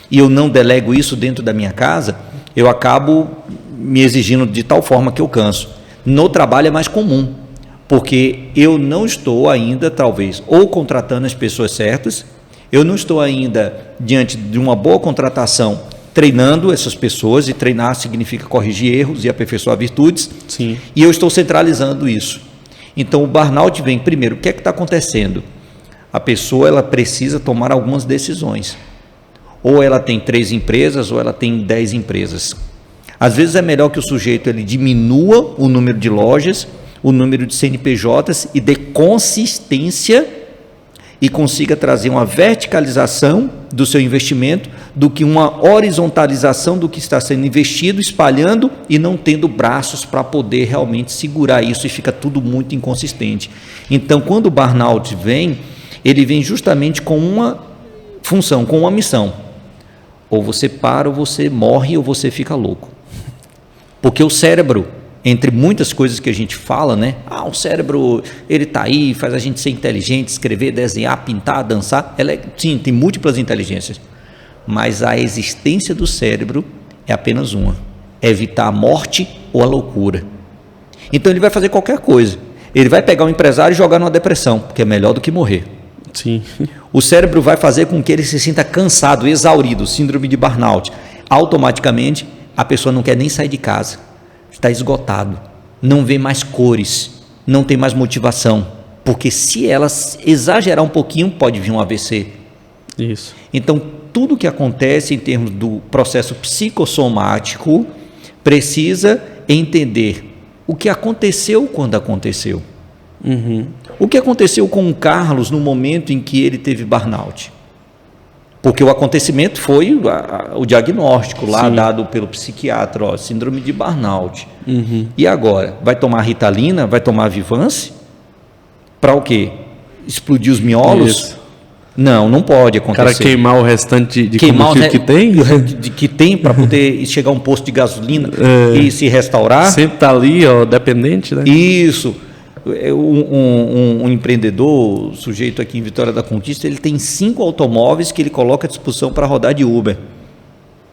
e eu não delego isso dentro da minha casa, eu acabo me exigindo de tal forma que eu canso. No trabalho é mais comum, porque eu não estou ainda, talvez, ou contratando as pessoas certas, eu não estou ainda diante de uma boa contratação, treinando essas pessoas, e treinar significa corrigir erros e aperfeiçoar virtudes, e eu estou centralizando isso. Então o burnout vem primeiro, o que é que está acontecendo? A pessoa ela precisa tomar algumas decisões, ou ela tem 3 empresas, ou ela tem 10 empresas. Às vezes é melhor que o sujeito ele diminua o número de lojas, o número de CNPJs, e dê consistência e consiga trazer uma verticalização do seu investimento do que uma horizontalização do que está sendo investido, espalhando e não tendo braços para poder realmente segurar isso, e fica tudo muito inconsistente. Então, quando o burnout vem, ele vem justamente com uma função, com uma missão. Ou você para, ou você morre, ou você fica louco. Porque o cérebro, entre muitas coisas que a gente fala, né? O cérebro, ele está aí, faz a gente ser inteligente, escrever, desenhar, pintar, dançar. Sim, tem múltiplas inteligências. Mas a existência do cérebro é apenas uma. É evitar a morte ou a loucura. Então ele vai fazer qualquer coisa. Ele vai pegar um empresário e jogar numa depressão, porque é melhor do que morrer. Sim. O cérebro vai fazer com que ele se sinta cansado, exaurido, síndrome de burnout. Automaticamente, a pessoa não quer nem sair de casa. Está esgotado, não vê mais cores, não tem mais motivação, porque se ela exagerar um pouquinho, pode vir um AVC. Isso. Então, tudo que acontece em termos do processo psicossomático precisa entender o que aconteceu quando aconteceu. O que aconteceu com o Carlos no momento em que ele teve burnout? Porque o acontecimento foi o diagnóstico lá dado pelo psiquiatra, síndrome de burnout. E agora? Vai tomar Ritalina? Vai tomar Vivance? Para o quê? Explodir os miolos? Isso. Não pode acontecer. O cara queimar o restante de combustível que tem? Que tem para poder chegar a um posto de gasolina e se restaurar. Sempre está ali, dependente, né? Isso. Um empreendedor, sujeito aqui em Vitória da Conquista, ele tem 5 automóveis que ele coloca à disposição para rodar de Uber.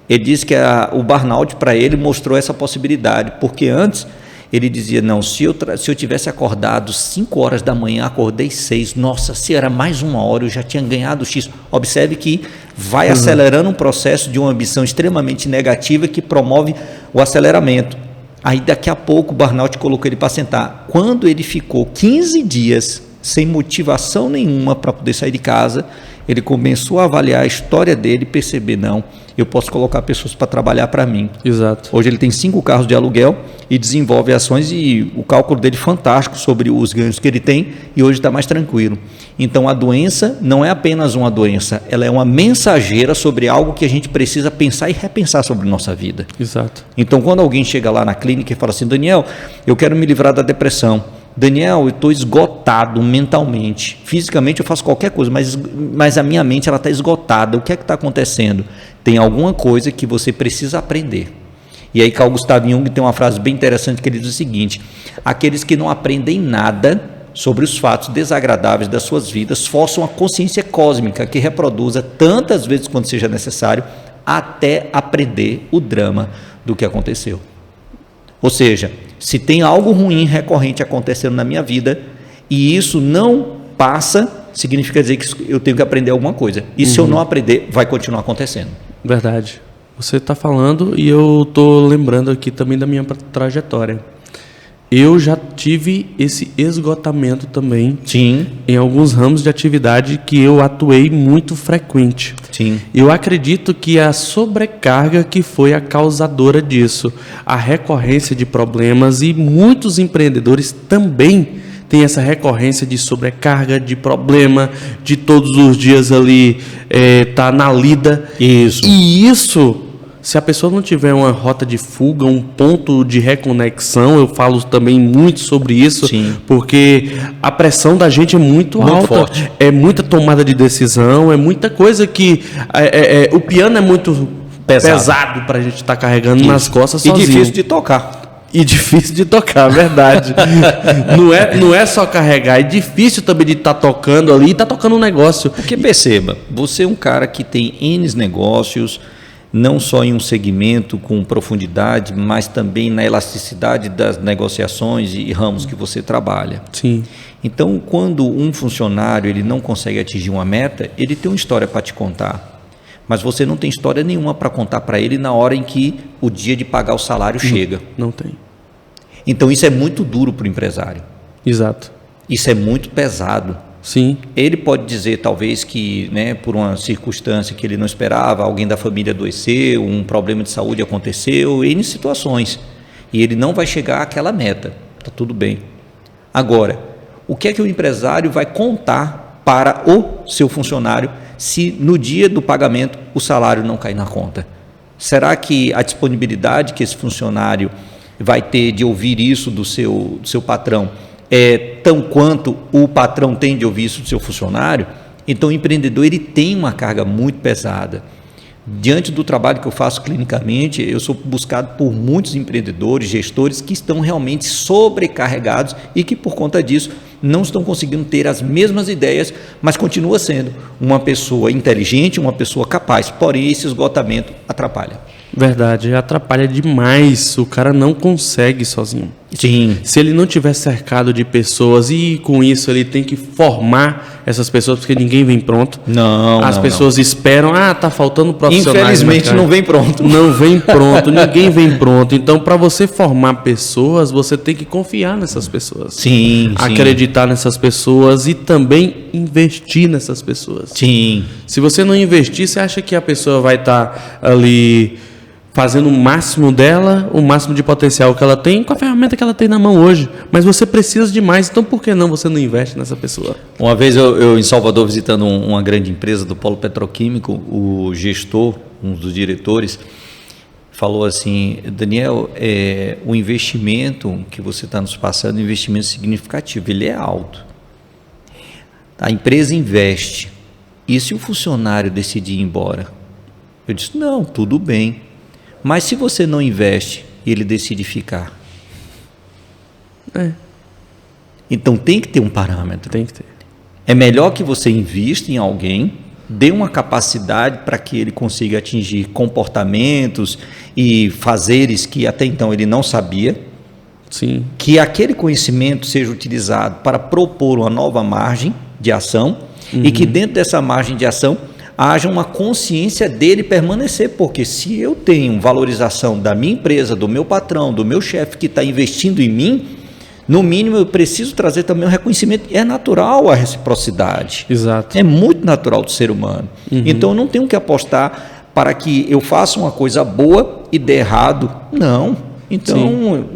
Ele disse que o burnout para ele mostrou essa possibilidade, porque antes ele dizia, não, se eu tivesse acordado 5 horas da manhã, acordei 6, nossa, se era mais 1 hora, eu já tinha ganhado X. Observe que vai acelerando um processo de uma ambição extremamente negativa que promove o aceleramento. Aí daqui a pouco o burnout colocou ele para sentar. Quando ele ficou 15 dias sem motivação nenhuma para poder sair de casa, ele começou a avaliar a história dele e perceber, não, eu posso colocar pessoas para trabalhar para mim. Exato. Hoje ele tem 5 carros de aluguel e desenvolve ações, e o cálculo dele é fantástico sobre os ganhos que ele tem, e hoje está mais tranquilo. Então a doença não é apenas uma doença, ela é uma mensageira sobre algo que a gente precisa pensar e repensar sobre nossa vida. Exato. Então quando alguém chega lá na clínica e fala assim, Daniel, eu quero me livrar da depressão, Daniel, eu estou esgotado mentalmente. Fisicamente eu faço qualquer coisa, mas a minha mente está esgotada. O que é que está acontecendo? Tem alguma coisa que você precisa aprender. E aí Carl Gustav Jung tem uma frase bem interessante que ele diz o seguinte: aqueles que não aprendem nada sobre os fatos desagradáveis das suas vidas forçam a consciência cósmica que reproduza tantas vezes quanto seja necessário até aprender o drama do que aconteceu. Ou seja, se tem algo ruim recorrente acontecendo na minha vida e isso não passa, significa dizer que eu tenho que aprender alguma coisa. E se eu não aprender, vai continuar acontecendo. Verdade. Você está falando e eu estou lembrando aqui também da minha trajetória. Eu já tive esse esgotamento também. Sim. Em alguns ramos de atividade que eu atuei muito frequente. Sim. Eu acredito que a sobrecarga que foi a causadora disso, a recorrência de problemas, e muitos empreendedores também têm essa recorrência de sobrecarga, de problema, de todos os dias ali tá na lida. Isso. E isso, se a pessoa não tiver uma rota de fuga, um ponto de reconexão, eu falo também muito sobre isso. Sim. Porque a pressão da gente é muito alta, forte. É muita tomada de decisão, é muita coisa que o piano é muito pesado para a gente estar carregando nas costas sozinho. E difícil de tocar. E difícil de tocar, verdade. não é só carregar, é difícil também de estar tocando ali e estar tocando um negócio. Porque perceba, você é um cara que tem N negócios, não só em um segmento com profundidade, mas também na elasticidade das negociações e ramos que você trabalha. Sim. Então, quando um funcionário ele não consegue atingir uma meta, ele tem uma história para te contar. Mas você não tem história nenhuma para contar para ele na hora em que o dia de pagar o salário chega. Não tem. Então, isso é muito duro para o empresário. Exato. Isso é muito pesado. Sim. Ele pode dizer, talvez, que por uma circunstância que ele não esperava, alguém da família adoeceu, um problema de saúde aconteceu, N situações. E ele não vai chegar àquela meta. Está tudo bem. Agora, o que é que o empresário vai contar para o seu funcionário se no dia do pagamento o salário não cair na conta? Será que a disponibilidade que esse funcionário vai ter de ouvir isso do seu patrão é tão quanto o patrão tem de ouvir isso do seu funcionário? Então o empreendedor ele tem uma carga muito pesada. Diante do trabalho que eu faço clinicamente, eu sou buscado por muitos empreendedores, gestores que estão realmente sobrecarregados e que por conta disso não estão conseguindo ter as mesmas ideias, mas continua sendo uma pessoa inteligente, uma pessoa capaz, porém esse esgotamento atrapalha. Verdade, atrapalha demais, o cara não consegue sozinho. Sim. Se ele não tiver cercado de pessoas e com isso ele tem que formar essas pessoas, porque ninguém vem pronto. As pessoas esperam, tá faltando profissionais. Infelizmente não vem pronto. Não vem pronto, ninguém vem pronto. Então, para você formar pessoas, você tem que confiar nessas pessoas. Sim. Acreditar nessas pessoas e também investir nessas pessoas. Sim. Se você não investir, você acha que a pessoa vai estar ali fazendo o máximo dela, o máximo de potencial que ela tem, com a ferramenta que ela tem na mão hoje. Mas você precisa de mais, então por que não você não investe nessa pessoa? Uma vez eu em Salvador visitando uma grande empresa do polo petroquímico, o gestor, um dos diretores, falou assim: Daniel, o investimento que você está nos passando é um investimento significativo, ele é alto. A empresa investe, e se o funcionário decidir ir embora? Eu disse, não, tudo bem. Mas se você não investe e ele decide ficar? Então tem que ter um parâmetro. Tem que ter. É melhor que você invista em alguém, dê uma capacidade para que ele consiga atingir comportamentos e fazeres que até então ele não sabia. Sim. Que aquele conhecimento seja utilizado para propor uma nova margem de ação e que dentro dessa margem de ação haja uma consciência dele permanecer, porque se eu tenho valorização da minha empresa, do meu patrão, do meu chefe que está investindo em mim, no mínimo eu preciso trazer também um reconhecimento. É natural a reciprocidade. Exato. É muito natural do ser humano. Então eu não tenho que apostar para que eu faça uma coisa boa e dê errado. Não. Então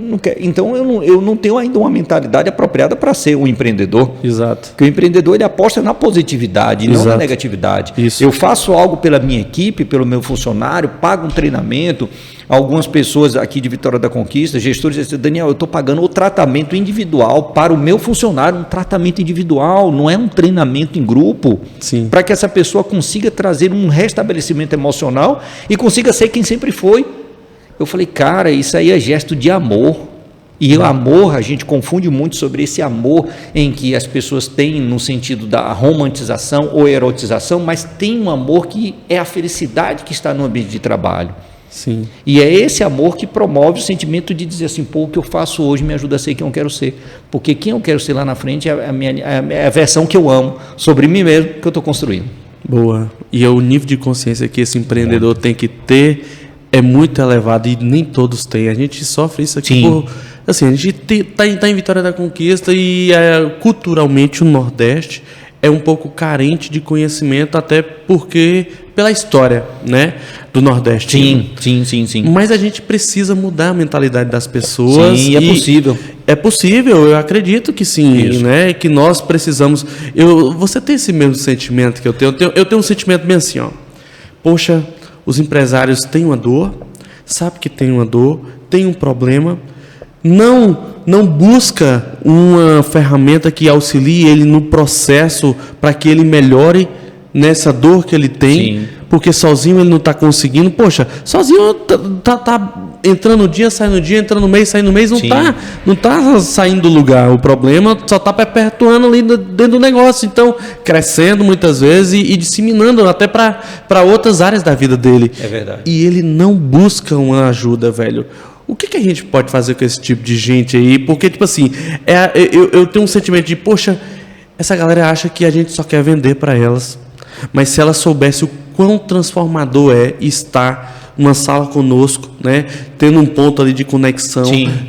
eu não tenho ainda uma mentalidade apropriada para ser um empreendedor. Exato. Porque o empreendedor ele aposta na positividade e não na negatividade. Isso. Eu faço algo pela minha equipe, pelo meu funcionário, pago um treinamento, algumas pessoas aqui de Vitória da Conquista, gestores, dizem: Daniel, eu estou pagando o tratamento individual para o meu funcionário, um tratamento individual, não é um treinamento em grupo, para que essa pessoa consiga trazer um restabelecimento emocional e consiga ser quem sempre foi. Eu falei: cara, isso aí é gesto de amor. E o amor, a gente confunde muito sobre esse amor em que as pessoas têm no sentido da romantização ou erotização, mas tem um amor que é a felicidade que está no ambiente de trabalho. Sim. E é esse amor que promove o sentimento de dizer assim: pô, o que eu faço hoje me ajuda a ser quem eu quero ser. Porque quem eu quero ser lá na frente é a versão que eu amo sobre mim mesmo que eu estou construindo. Boa. E o nível de consciência que esse empreendedor tem que ter é muito elevado e nem todos têm. A gente sofre isso aqui por... Assim, a gente tá em Vitória da Conquista e culturalmente o Nordeste é um pouco carente de conhecimento, até porque pela história, né, do Nordeste. Sim. Mas a gente precisa mudar a mentalidade das pessoas. Sim, é possível. É possível, eu acredito que sim, isso, né? Que nós precisamos. Você tem esse mesmo sentimento que eu tenho? Eu tenho um sentimento bem assim, ó. Poxa, os empresários têm uma dor, sabe que tem uma dor, tem um problema. Não busca uma ferramenta que auxilie ele no processo para que ele melhore nessa dor que ele tem, porque sozinho ele não está conseguindo. Poxa, sozinho tá entrando no dia, sai no dia, entrando no mês, sai no mês, não tá saindo do lugar. O problema só está perpetuando ali dentro do negócio, então crescendo muitas vezes e disseminando até para outras áreas da vida dele. É verdade. E ele não busca uma ajuda, velho. O que a gente pode fazer com esse tipo de gente aí? Porque, tipo assim, eu tenho um sentimento de, poxa, essa galera acha que a gente só quer vender para elas. Mas se ela soubesse o quão transformador é estar numa sala conosco, né? Tendo um ponto ali de conexão,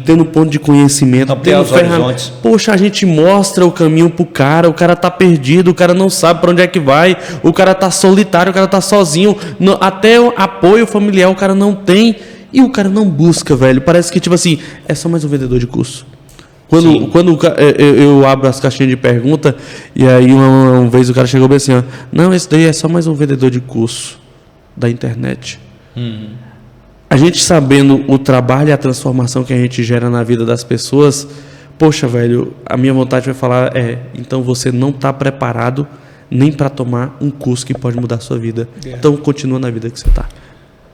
tendo um ponto de conhecimento, tendo ferramentas. Poxa, a gente mostra o caminho pro cara, o cara tá perdido, o cara não sabe para onde é que vai, o cara tá solitário, o cara tá sozinho, até apoio familiar o cara não tem. E o cara não busca, velho. Parece que, tipo assim, é só mais um vendedor de curso. Quando eu abro as caixinhas de pergunta, e aí uma vez o cara chegou bem assim, ó, não, esse daí é só mais um vendedor de curso da internet. A gente sabendo o trabalho e a transformação que a gente gera na vida das pessoas, poxa, velho, a minha vontade vai falar então você não está preparado nem para tomar um curso que pode mudar a sua vida. Então continua na vida que você está.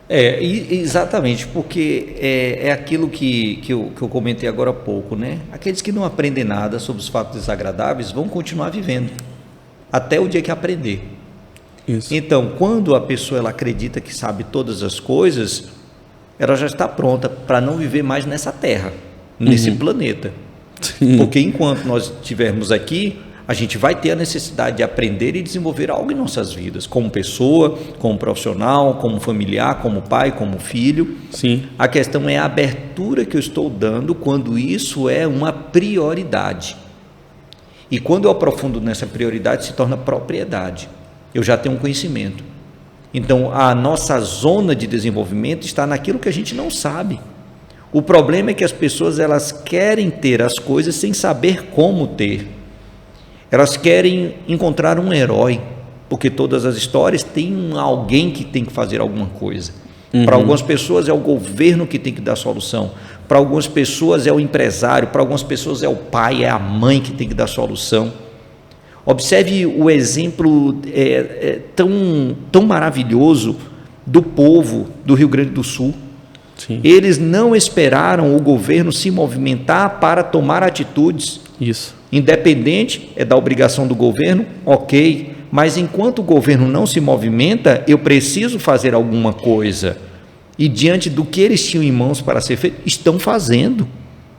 Exatamente, porque é aquilo que eu comentei agora há pouco, né? Aqueles que não aprendem nada sobre os fatos desagradáveis vão continuar vivendo até o dia que aprender. Isso. Então, quando a pessoa ela acredita que sabe todas as coisas, ela já está pronta para não viver mais nessa terra, nesse planeta. Porque enquanto nós estivermos aqui, a gente vai ter a necessidade de aprender e desenvolver algo em nossas vidas, como pessoa, como profissional, como familiar, como pai, como filho. Sim. A questão é a abertura que eu estou dando quando isso é uma prioridade. E quando eu aprofundo nessa prioridade, se torna propriedade. Eu já tenho um conhecimento. Então, a nossa zona de desenvolvimento está naquilo que a gente não sabe. O problema é que as pessoas elas querem ter as coisas sem saber como ter. Elas querem encontrar um herói, porque todas as histórias têm alguém que tem que fazer alguma coisa. Para algumas pessoas é o governo que tem que dar solução, para algumas pessoas é o empresário, para algumas pessoas é o pai, é a mãe que tem que dar solução. Observe o exemplo tão maravilhoso do povo do Rio Grande do Sul. Sim. Eles não esperaram o governo se movimentar para tomar atitudes. Isso. Independente da obrigação do governo, ok, mas enquanto o governo não se movimenta, eu preciso fazer alguma coisa. E diante do que eles tinham em mãos para ser feito, estão fazendo.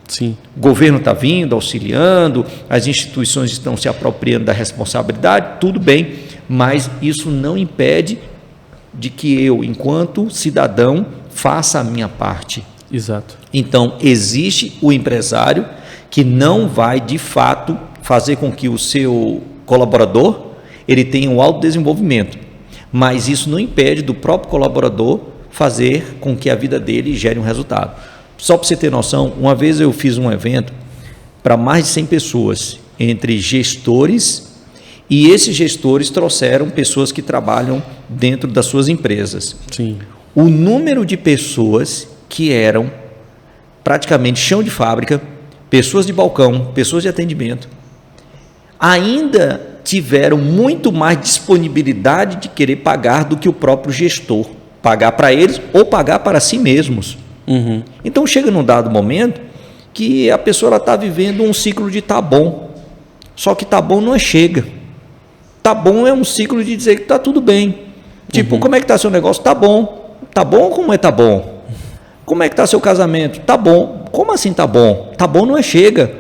Sim. O governo está vindo, auxiliando, as instituições estão se apropriando da responsabilidade, tudo bem, mas isso não impede de que eu, enquanto cidadão, faça a minha parte. Exato. Então, existe o empresário que não vai, de fato, fazer com que o seu colaborador ele tenha um autodesenvolvimento, mas isso não impede do próprio colaborador fazer com que a vida dele gere um resultado. Só para você ter noção, uma vez eu fiz um evento para mais de 100 pessoas, entre gestores, e esses gestores trouxeram pessoas que trabalham dentro das suas empresas. Sim. O número de pessoas que eram praticamente chão de fábrica, pessoas de balcão, pessoas de atendimento, ainda tiveram muito mais disponibilidade de querer pagar do que o próprio gestor. Pagar para eles ou pagar para si mesmos. Uhum. Então chega num dado momento que a pessoa está vivendo um ciclo de tá bom. Só que tá bom não é chega. Tá bom é um ciclo de dizer que tá tudo bem. Tipo, como é que tá seu negócio? Tá bom. Tá bom? Como é tá bom? Como é que tá seu casamento? Tá bom. Como assim tá bom? Tá bom não é chega.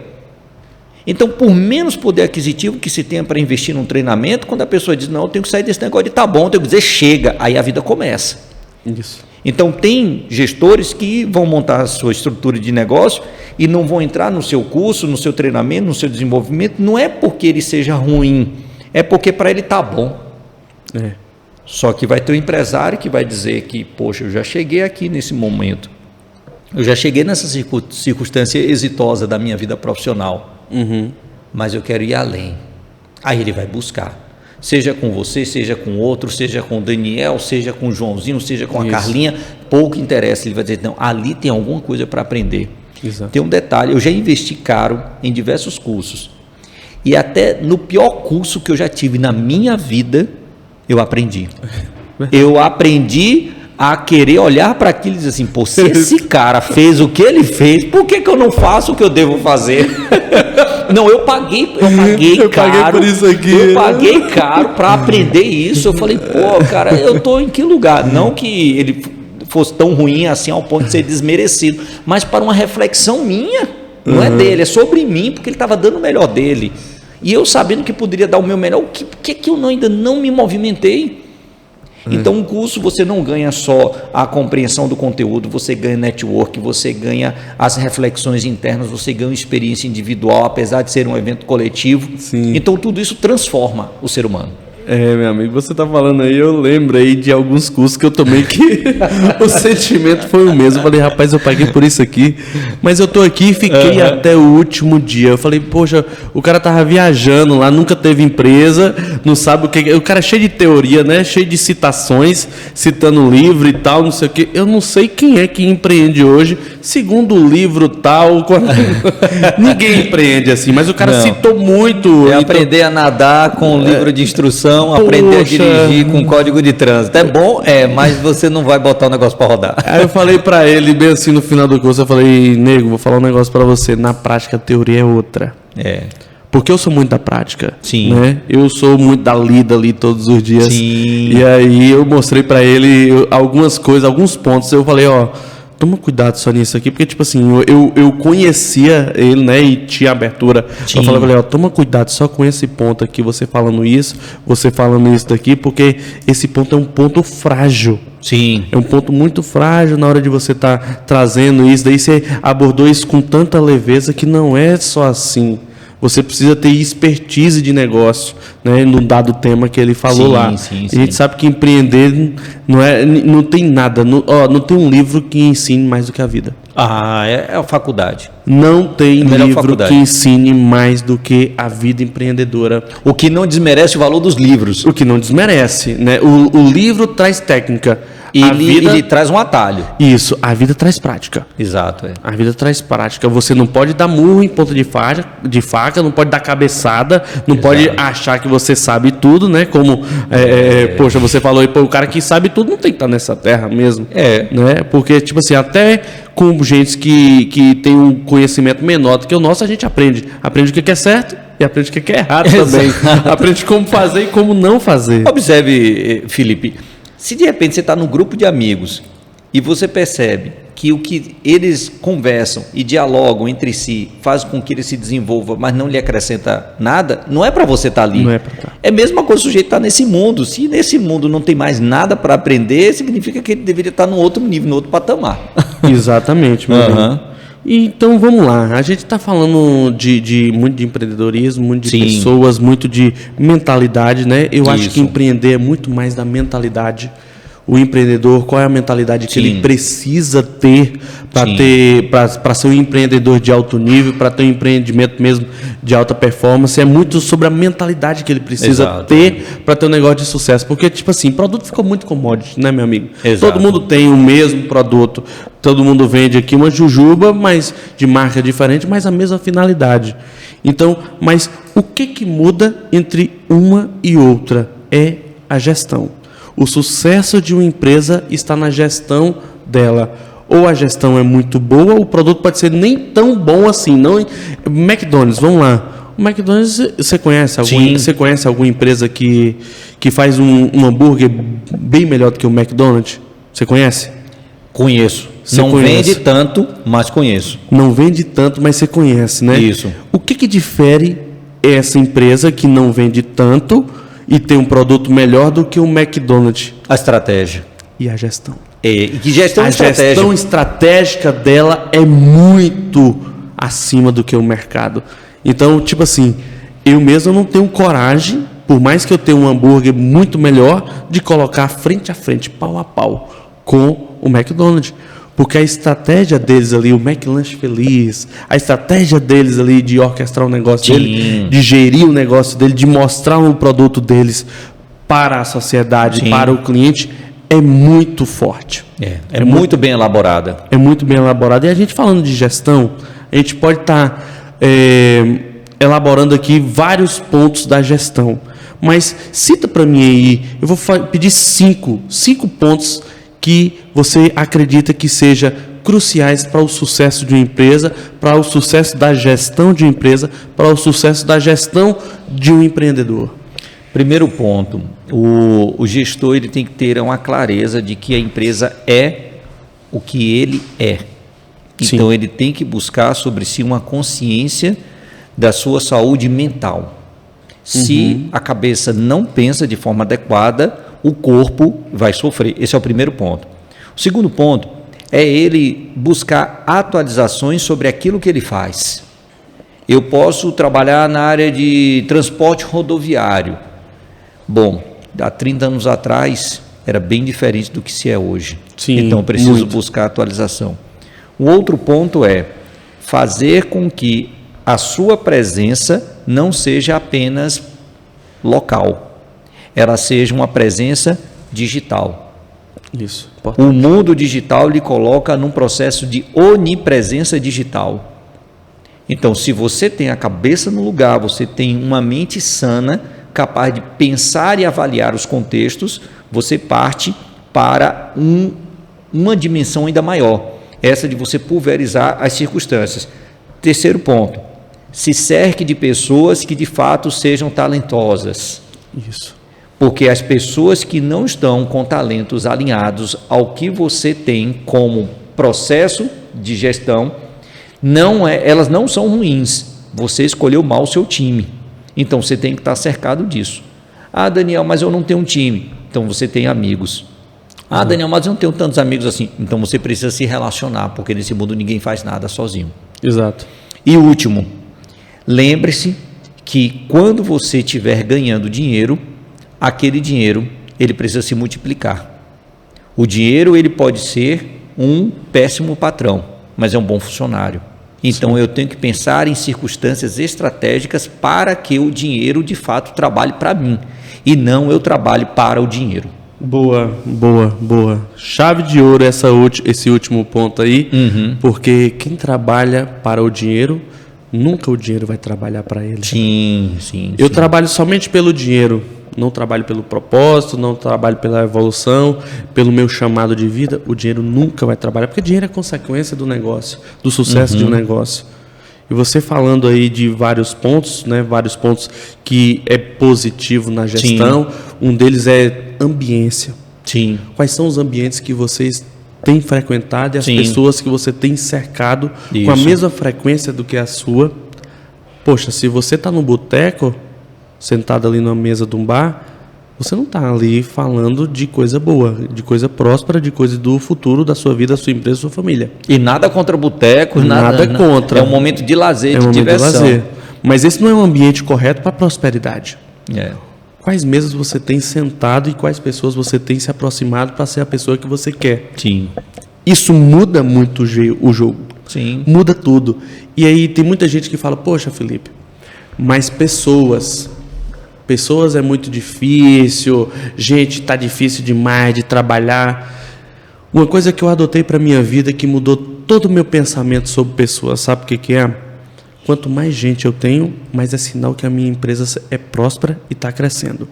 Então, por menos poder aquisitivo que se tenha para investir num treinamento, quando a pessoa diz, não, eu tenho que sair desse negócio de tá bom, eu tenho que dizer chega, aí a vida começa. Isso. Então, tem gestores que vão montar a sua estrutura de negócio e não vão entrar no seu curso, no seu treinamento, no seu desenvolvimento, não é porque ele seja ruim, é porque para ele tá bom. É. Só que vai ter um empresário que vai dizer que, poxa, eu já cheguei aqui nesse momento, eu já cheguei nessa circunstância exitosa da minha vida profissional, mas eu quero ir além. Aí ele vai buscar. Seja com você, seja com outro, seja com o Daniel, seja com o Joãozinho, seja com a Carlinha, pouco interessa. Ele vai dizer, não, ali tem alguma coisa para aprender. Exato. Tem um detalhe, eu já investi caro em diversos cursos. E até no pior curso que eu já tive na minha vida, eu aprendi. Eu aprendi a querer olhar para aquilo e dizer assim, pô, se esse cara fez o que ele fez, por que eu não faço o que eu devo fazer? Não, eu paguei caro. Paguei por isso aqui. Eu paguei caro para aprender isso. Eu falei, pô, cara, eu tô em que lugar? Não que ele fosse tão ruim assim ao ponto de ser desmerecido, mas para uma reflexão minha, não é dele, é sobre mim, porque ele estava dando o melhor dele. E eu sabendo que poderia dar o meu melhor, por que eu ainda não me movimentei? Então, um curso você não ganha só a compreensão do conteúdo, você ganha network, você ganha as reflexões internas, você ganha uma experiência individual, apesar de ser um evento coletivo. Sim. Então, tudo isso transforma o ser humano. É, meu amigo, você tá falando aí, eu lembro aí de alguns cursos que eu tomei que o sentimento foi o mesmo. Eu falei, rapaz, eu paguei por isso aqui, mas eu tô aqui e fiquei até o último dia. Eu falei, poxa, o cara tava viajando lá, nunca teve empresa, não sabe o que... O cara é cheio de teoria, né? Cheio de citações, citando livro e tal, não sei o que. Eu não sei quem é que empreende hoje, segundo o livro tal. Ninguém empreende assim, mas o cara citou muito. É aprender a nadar com um livro de instrução, aprender a dirigir com código de trânsito. É bom, mas você não vai botar o negócio para rodar. Aí eu falei para ele, bem assim no final do curso, eu falei, nego, vou falar um negócio para você, na prática a teoria é outra. Porque eu sou muito da prática. Sim. Né? Eu sou muito da lida ali todos os dias. Sim. E aí eu mostrei para ele algumas coisas, alguns pontos. Eu falei, toma cuidado só nisso aqui, porque, tipo assim, eu conhecia ele, né, e tinha abertura. Sim. Eu falei, toma cuidado só com esse ponto aqui, você falando isso daqui, porque esse ponto é um ponto frágil. Sim. É um ponto muito frágil na hora de você estar trazendo isso. Daí você abordou isso com tanta leveza que não é só assim. Você precisa ter expertise de negócio, né, num dado tema que ele falou lá. Sim. A gente sabe que empreender não tem nada, não tem um livro que ensine mais do que a vida. É a faculdade. Não tem livro faculdade que ensine mais do que a vida empreendedora. O que não desmerece o valor dos livros. O que não desmerece, né? O livro traz técnica. Ele traz um atalho. Isso, a vida traz prática. Exato. A vida traz prática. Você não pode dar murro em ponta de faca, não pode dar cabeçada, não pode achar que você sabe tudo, né? Como, poxa, você falou aí, o cara que sabe tudo não tem que estar nessa terra mesmo. Né? Porque, tipo assim, até com gente que tem um conhecimento menor do que o nosso, a gente aprende. Aprende o que é certo e aprende o que é errado também. Aprende como fazer e como não fazer. Observe, Felipe. Se de repente você está num grupo de amigos e você percebe que o que eles conversam e dialogam entre si faz com que ele se desenvolva, mas não lhe acrescenta nada, não é para você estar ali. Não é para estar. É a mesma coisa o sujeito estar nesse mundo. Se nesse mundo não tem mais nada para aprender, significa que ele deveria estar num outro nível, num outro patamar. Exatamente, meu amigo. Então vamos lá, a gente está falando muito de empreendedorismo, muito de pessoas, muito de mentalidade, né? Eu acho que empreender é muito mais da mentalidade. o empreendedor, qual é a mentalidade que Sim. ele precisa ter para ser um empreendedor de alto nível, para ter um empreendimento mesmo de alta performance. É muito sobre a mentalidade que ele precisa Exato. ter para ter um negócio de sucesso. Porque, tipo assim, produto ficou muito commodity, né, meu amigo? Exato. Todo mundo tem o mesmo produto, todo mundo vende aqui uma jujuba, mas de marca diferente, mas a mesma finalidade. Então, mas o que muda entre uma e outra é a gestão. O sucesso de uma empresa está na gestão dela. Ou a gestão é muito boa, o produto pode ser nem tão bom assim. Não. McDonald's, vamos lá. O McDonald's, você conhece alguma empresa que faz um hambúrguer bem melhor do que o McDonald's? Você conhece? Conheço. Você Não conhece? vende tanto, mas conheço. Não vende tanto, mas você conhece, né? Isso. O que difere essa empresa que não vende tanto e tem um produto melhor do que o McDonald's? A estratégia. E a gestão. E que gestão A estratégica? gestão estratégica dela é muito acima do que o mercado. Então, tipo assim, eu mesmo não tenho coragem, por mais que eu tenha um hambúrguer muito melhor, de colocar frente a frente, pau a pau, com o McDonald's. Porque a estratégia deles ali, o McLanche Feliz, a estratégia deles ali de orquestrar o negócio dele, de gerir o negócio dele, de mostrar o produto deles para a sociedade, Sim. para o cliente, é muito forte. É muito bem elaborada. É muito bem elaborada. E a gente falando de gestão, a gente pode estar elaborando aqui vários pontos da gestão. Mas cita para mim aí, eu vou pedir cinco pontos que você acredita que seja cruciais para o sucesso de uma empresa, para o sucesso da gestão de uma empresa, para o sucesso da gestão de um empreendedor. Primeiro ponto, o gestor ele tem que ter uma clareza de que a empresa é o que ele é. Então, ele tem que buscar sobre si uma consciência da sua saúde mental. Se a cabeça não pensa de forma adequada, o corpo vai sofrer. Esse é o primeiro ponto. O segundo ponto é ele buscar atualizações sobre aquilo que ele faz. Eu posso trabalhar na área de transporte rodoviário. Bom, há 30 anos atrás era bem diferente do que se é hoje. Sim, então, preciso muito. buscar atualização. O outro ponto é fazer com que a sua presença não seja apenas local. Ela seja uma presença digital. Isso. O mundo digital lhe coloca num processo de onipresença digital. Então, se você tem a cabeça no lugar, você tem uma mente sana, capaz de pensar e avaliar os contextos, você parte para uma dimensão ainda maior, essa de você pulverizar as circunstâncias. Terceiro ponto, se cerque de pessoas que de fato sejam talentosas. Isso. Porque as pessoas que não estão com talentos alinhados ao que você tem como processo de gestão, elas não são ruins. Você escolheu mal o seu time. Então, você tem que estar cercado disso. Ah, Daniel, mas eu não tenho um time. Então, você tem amigos. Ah, Daniel, mas eu não tenho tantos amigos assim. Então, você precisa se relacionar, porque nesse mundo ninguém faz nada sozinho. Exato. E último, lembre-se que quando você estiver ganhando dinheiro, aquele dinheiro ele precisa se multiplicar. O dinheiro ele pode ser um péssimo patrão, mas é um bom funcionário. Então Sim. Eu tenho que pensar em circunstâncias estratégicas para que o dinheiro de fato trabalhe para mim e não eu trabalhe para o dinheiro. Boa. Chave de ouro esse último ponto aí, porque quem trabalha para o dinheiro, nunca o dinheiro vai trabalhar para ele. Sim. Eu trabalho somente pelo dinheiro, não trabalho pelo propósito, não trabalho pela evolução, pelo meu chamado de vida. O dinheiro nunca vai trabalhar, porque dinheiro é consequência do negócio, do sucesso de um negócio. E você falando aí de vários pontos, né? Vários pontos que é positivo na gestão. Sim. Um deles é ambiência. Sim. Quais são os ambientes que vocês têm frequentado e as Sim. pessoas que você tem cercado Isso. com a mesma frequência do que a sua? Poxa, se você está num boteco, sentado ali na mesa de um bar, você não está ali falando de coisa boa, de coisa próspera, de coisa do futuro da sua vida, da sua empresa, da sua família. E nada contra botecos, nada contra. É um momento de lazer, de diversão. Mas esse não é um ambiente correto para a prosperidade. quais mesas você tem sentado e quais pessoas você tem se aproximado para ser a pessoa que você quer. Sim. Isso muda muito o jogo. Sim. Muda tudo. E aí tem muita gente que fala, poxa, Felipe, mas pessoas é muito difícil, gente, tá difícil demais de trabalhar. Uma coisa que eu adotei para minha vida que mudou todo o meu pensamento sobre pessoas, sabe o que é? Quanto mais gente eu tenho, mais é sinal que a minha empresa é próspera e está crescendo.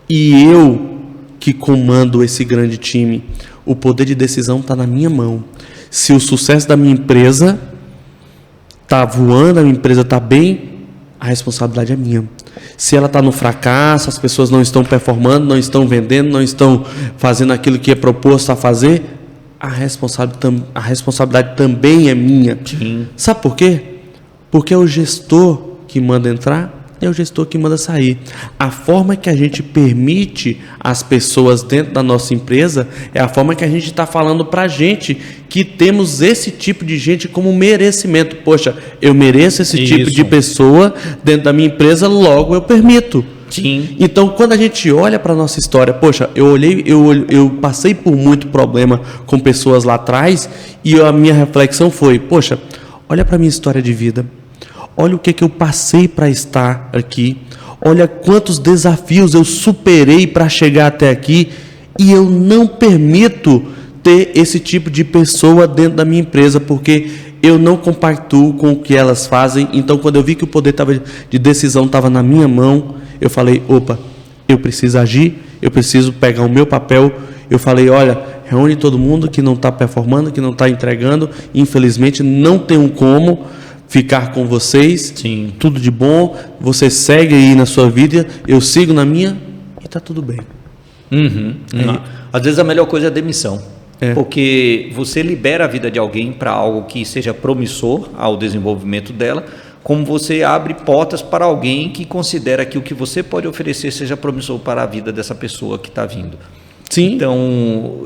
E eu que comando esse grande time, o poder de decisão está na minha mão. Se o sucesso da minha empresa está voando, a minha empresa está bem, a responsabilidade é minha. Se ela está no fracasso, as pessoas não estão performando, não estão vendendo, não estão fazendo aquilo que é proposto a fazer, a responsabilidade também é minha. Sim. Sabe por quê? Porque é o gestor que manda entrar, é o gestor que manda sair. A forma que a gente permite as pessoas dentro da nossa empresa é a forma que a gente está falando para a gente que temos esse tipo de gente como merecimento. Poxa, eu mereço esse tipo de pessoa dentro da minha empresa, logo eu permito. Sim. Então, quando a gente olha para a nossa história, poxa, eu passei por muito problema com pessoas lá atrás e a minha reflexão foi, poxa, olha para a minha história de vida. Olha o que eu passei para estar aqui. Olha quantos desafios eu superei para chegar até aqui. E eu não permito ter esse tipo de pessoa dentro da minha empresa, porque eu não compactuo com o que elas fazem. Então, quando eu vi que o poder de decisão estava na minha mão, eu falei, opa, eu preciso agir, eu preciso pegar o meu papel. Eu falei, olha, reúne todo mundo que não está performando, que não está entregando. Infelizmente, não tem como ficar com vocês. Sim. Tudo de bom, você segue aí na sua vida, eu sigo na minha e está tudo bem. Às vezes a melhor coisa é a demissão, porque você libera a vida de alguém para algo que seja promissor ao desenvolvimento dela, como você abre portas para alguém que considera que o que você pode oferecer seja promissor para a vida dessa pessoa que está vindo. Sim. Então,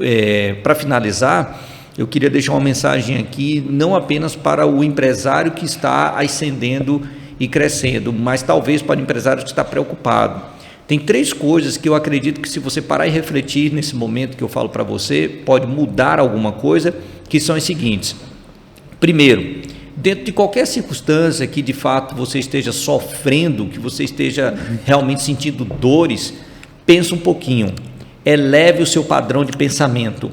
para finalizar, eu queria deixar uma mensagem aqui, não apenas para o empresário que está ascendendo e crescendo, mas talvez para o empresário que está preocupado. Tem 3 coisas que eu acredito que, se você parar e refletir nesse momento que eu falo para você, pode mudar alguma coisa, que são as seguintes. Primeiro, dentro de qualquer circunstância que de fato você esteja sofrendo, que você esteja realmente sentindo dores, pensa um pouquinho, eleve o seu padrão de pensamento.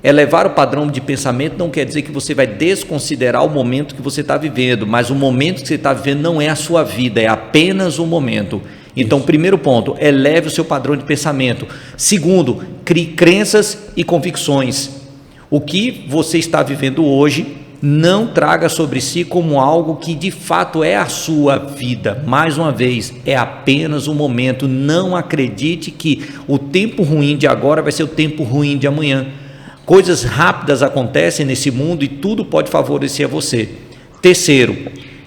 Elevar o padrão de pensamento não quer dizer que você vai desconsiderar o momento que você está vivendo, mas o momento que você está vivendo não é a sua vida, é apenas um momento. Então, primeiro ponto, eleve o seu padrão de pensamento. Segundo, crie crenças e convicções. O que você está vivendo hoje, não traga sobre si como algo que de fato é a sua vida. Mais uma vez, é apenas um momento. Não acredite que o tempo ruim de agora vai ser o tempo ruim de amanhã. Coisas rápidas acontecem nesse mundo e tudo pode favorecer a você. Terceiro,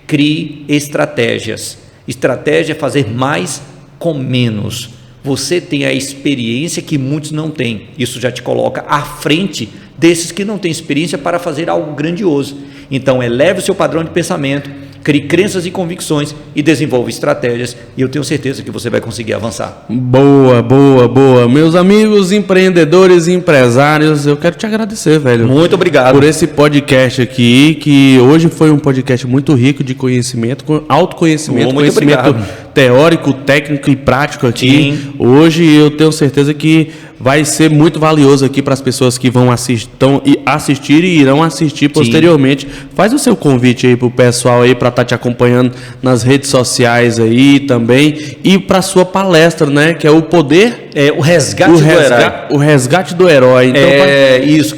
crie estratégias. Estratégia é fazer mais com menos. Você tem a experiência que muitos não têm. Isso já te coloca à frente desses que não têm experiência para fazer algo grandioso. Então, eleve o seu padrão de pensamento, crie crenças e convicções e desenvolva estratégias, e eu tenho certeza que você vai conseguir avançar. Boa, boa, boa. Meus amigos empreendedores e empresários, eu quero te agradecer, velho. Muito obrigado. Por esse podcast aqui, que hoje foi um podcast muito rico de conhecimento, autoconhecimento, conhecimento teórico, técnico e prático aqui. Sim. Hoje eu tenho certeza que vai ser muito valioso aqui para as pessoas que vão assistir e irão assistir posteriormente. Sim. Faz o seu convite aí para o pessoal aí para estar te acompanhando nas redes sociais aí também, e para a sua palestra, né, que é o poder... o resgate do herói. O resgate do herói. Então, isso.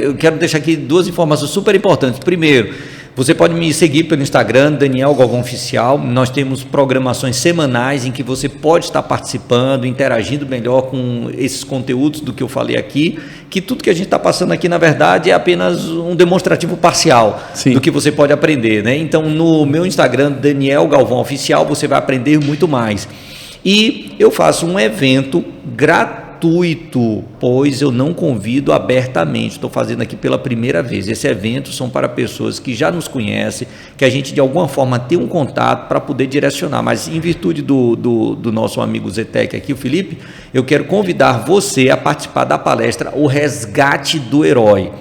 Eu quero deixar aqui 2 informações super importantes. Primeiro, você pode me seguir pelo Instagram, Daniel Galvão Oficial. Nós temos programações semanais em que você pode estar participando, interagindo melhor com esses conteúdos do que eu falei aqui, que tudo que a gente está passando aqui, na verdade, é apenas um demonstrativo parcial. Sim. Do que você pode aprender, né? Então, no meu Instagram, Daniel Galvão Oficial, você vai aprender muito mais. E eu faço um evento gratuito gratuito, pois eu não convido abertamente, estou fazendo aqui pela primeira vez. Esse evento são para pessoas que já nos conhecem, que a gente de alguma forma tem um contato para poder direcionar, mas em virtude do nosso amigo Zetec aqui, o Felipe, eu quero convidar você a participar da palestra O Resgate do Herói.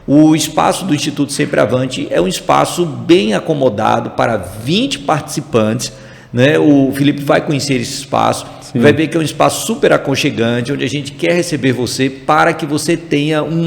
O espaço do Instituto Sempre Avante é um espaço bem acomodado para 20 participantes, né? O Felipe vai conhecer esse espaço, vai ver que é um espaço super aconchegante, onde a gente quer receber você para que você tenha um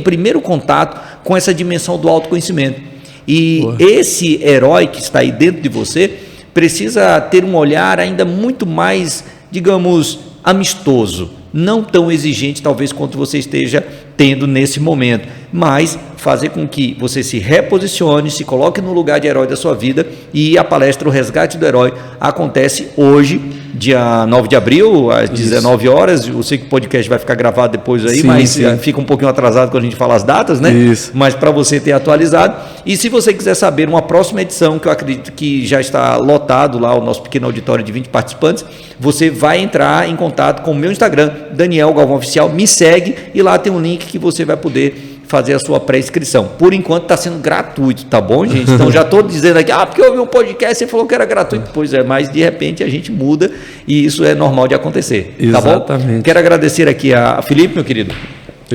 primeiro contato com essa dimensão do autoconhecimento. E esse herói que está aí dentro de você precisa ter um olhar ainda muito mais, digamos, amistoso, não tão exigente talvez quanto você esteja tendo nesse momento, mas fazer com que você se reposicione, se coloque no lugar de herói da sua vida. E a palestra O Resgate do Herói acontece hoje, dia 9 de abril, às 19 horas. Eu sei que o podcast vai ficar gravado depois aí, mas fica um pouquinho atrasado quando a gente fala as datas, né? Isso. Mas para você ter atualizado. E se você quiser saber uma próxima edição, que eu acredito que já está lotado lá, o nosso pequeno auditório de 20 participantes, você vai entrar em contato com o meu Instagram, Daniel Galvão Oficial, me segue e lá tem um link que você vai poder fazer a sua pré-inscrição. Por enquanto está sendo gratuito, tá bom, gente? Então já estou dizendo aqui, porque eu ouvi um podcast e falou que era gratuito. Pois é, mas de repente a gente muda e isso é normal de acontecer. Exatamente. Tá bom? Quero agradecer aqui a Felipe, meu querido.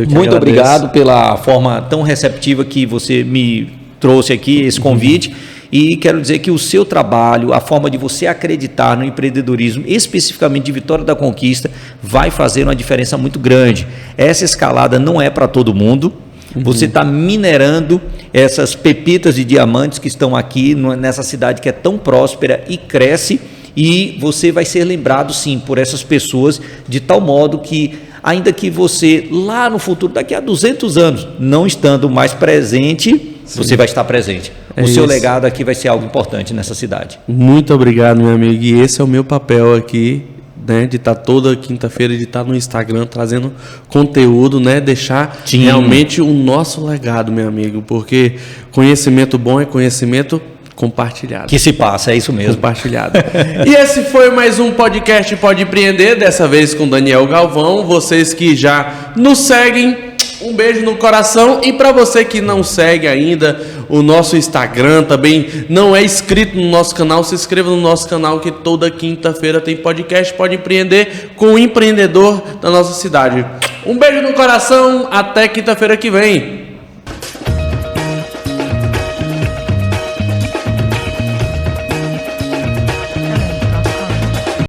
Muito obrigado pela forma tão receptiva que você me trouxe aqui, esse convite. E quero dizer que o seu trabalho, a forma de você acreditar no empreendedorismo, especificamente de Vitória da Conquista, vai fazer uma diferença muito grande. Essa escalada não é para todo mundo. Você está minerando essas pepitas de diamantes que estão aqui nessa cidade que é tão próspera e cresce, e você vai ser lembrado sim por essas pessoas de tal modo que, ainda que você lá no futuro, daqui a 200 anos, não estando mais presente, você vai estar presente. O seu legado aqui vai ser algo importante nessa cidade. Muito obrigado, meu amigo. E esse é o meu papel aqui, né, de estar toda quinta-feira, de estar no Instagram trazendo conteúdo, né, deixar realmente o nosso legado, meu amigo, porque conhecimento bom é conhecimento compartilhado. Que se passa, é isso mesmo. Compartilhado. E esse foi mais um podcast Pode Empreender, dessa vez com Daniel Galvão. Vocês que já nos seguem, um beijo no coração. E para você que não segue ainda o nosso Instagram, também não é inscrito no nosso canal, se inscreva no nosso canal, que toda quinta-feira tem podcast Pode Empreender com o empreendedor da nossa cidade. Um beijo no coração, até quinta-feira que vem.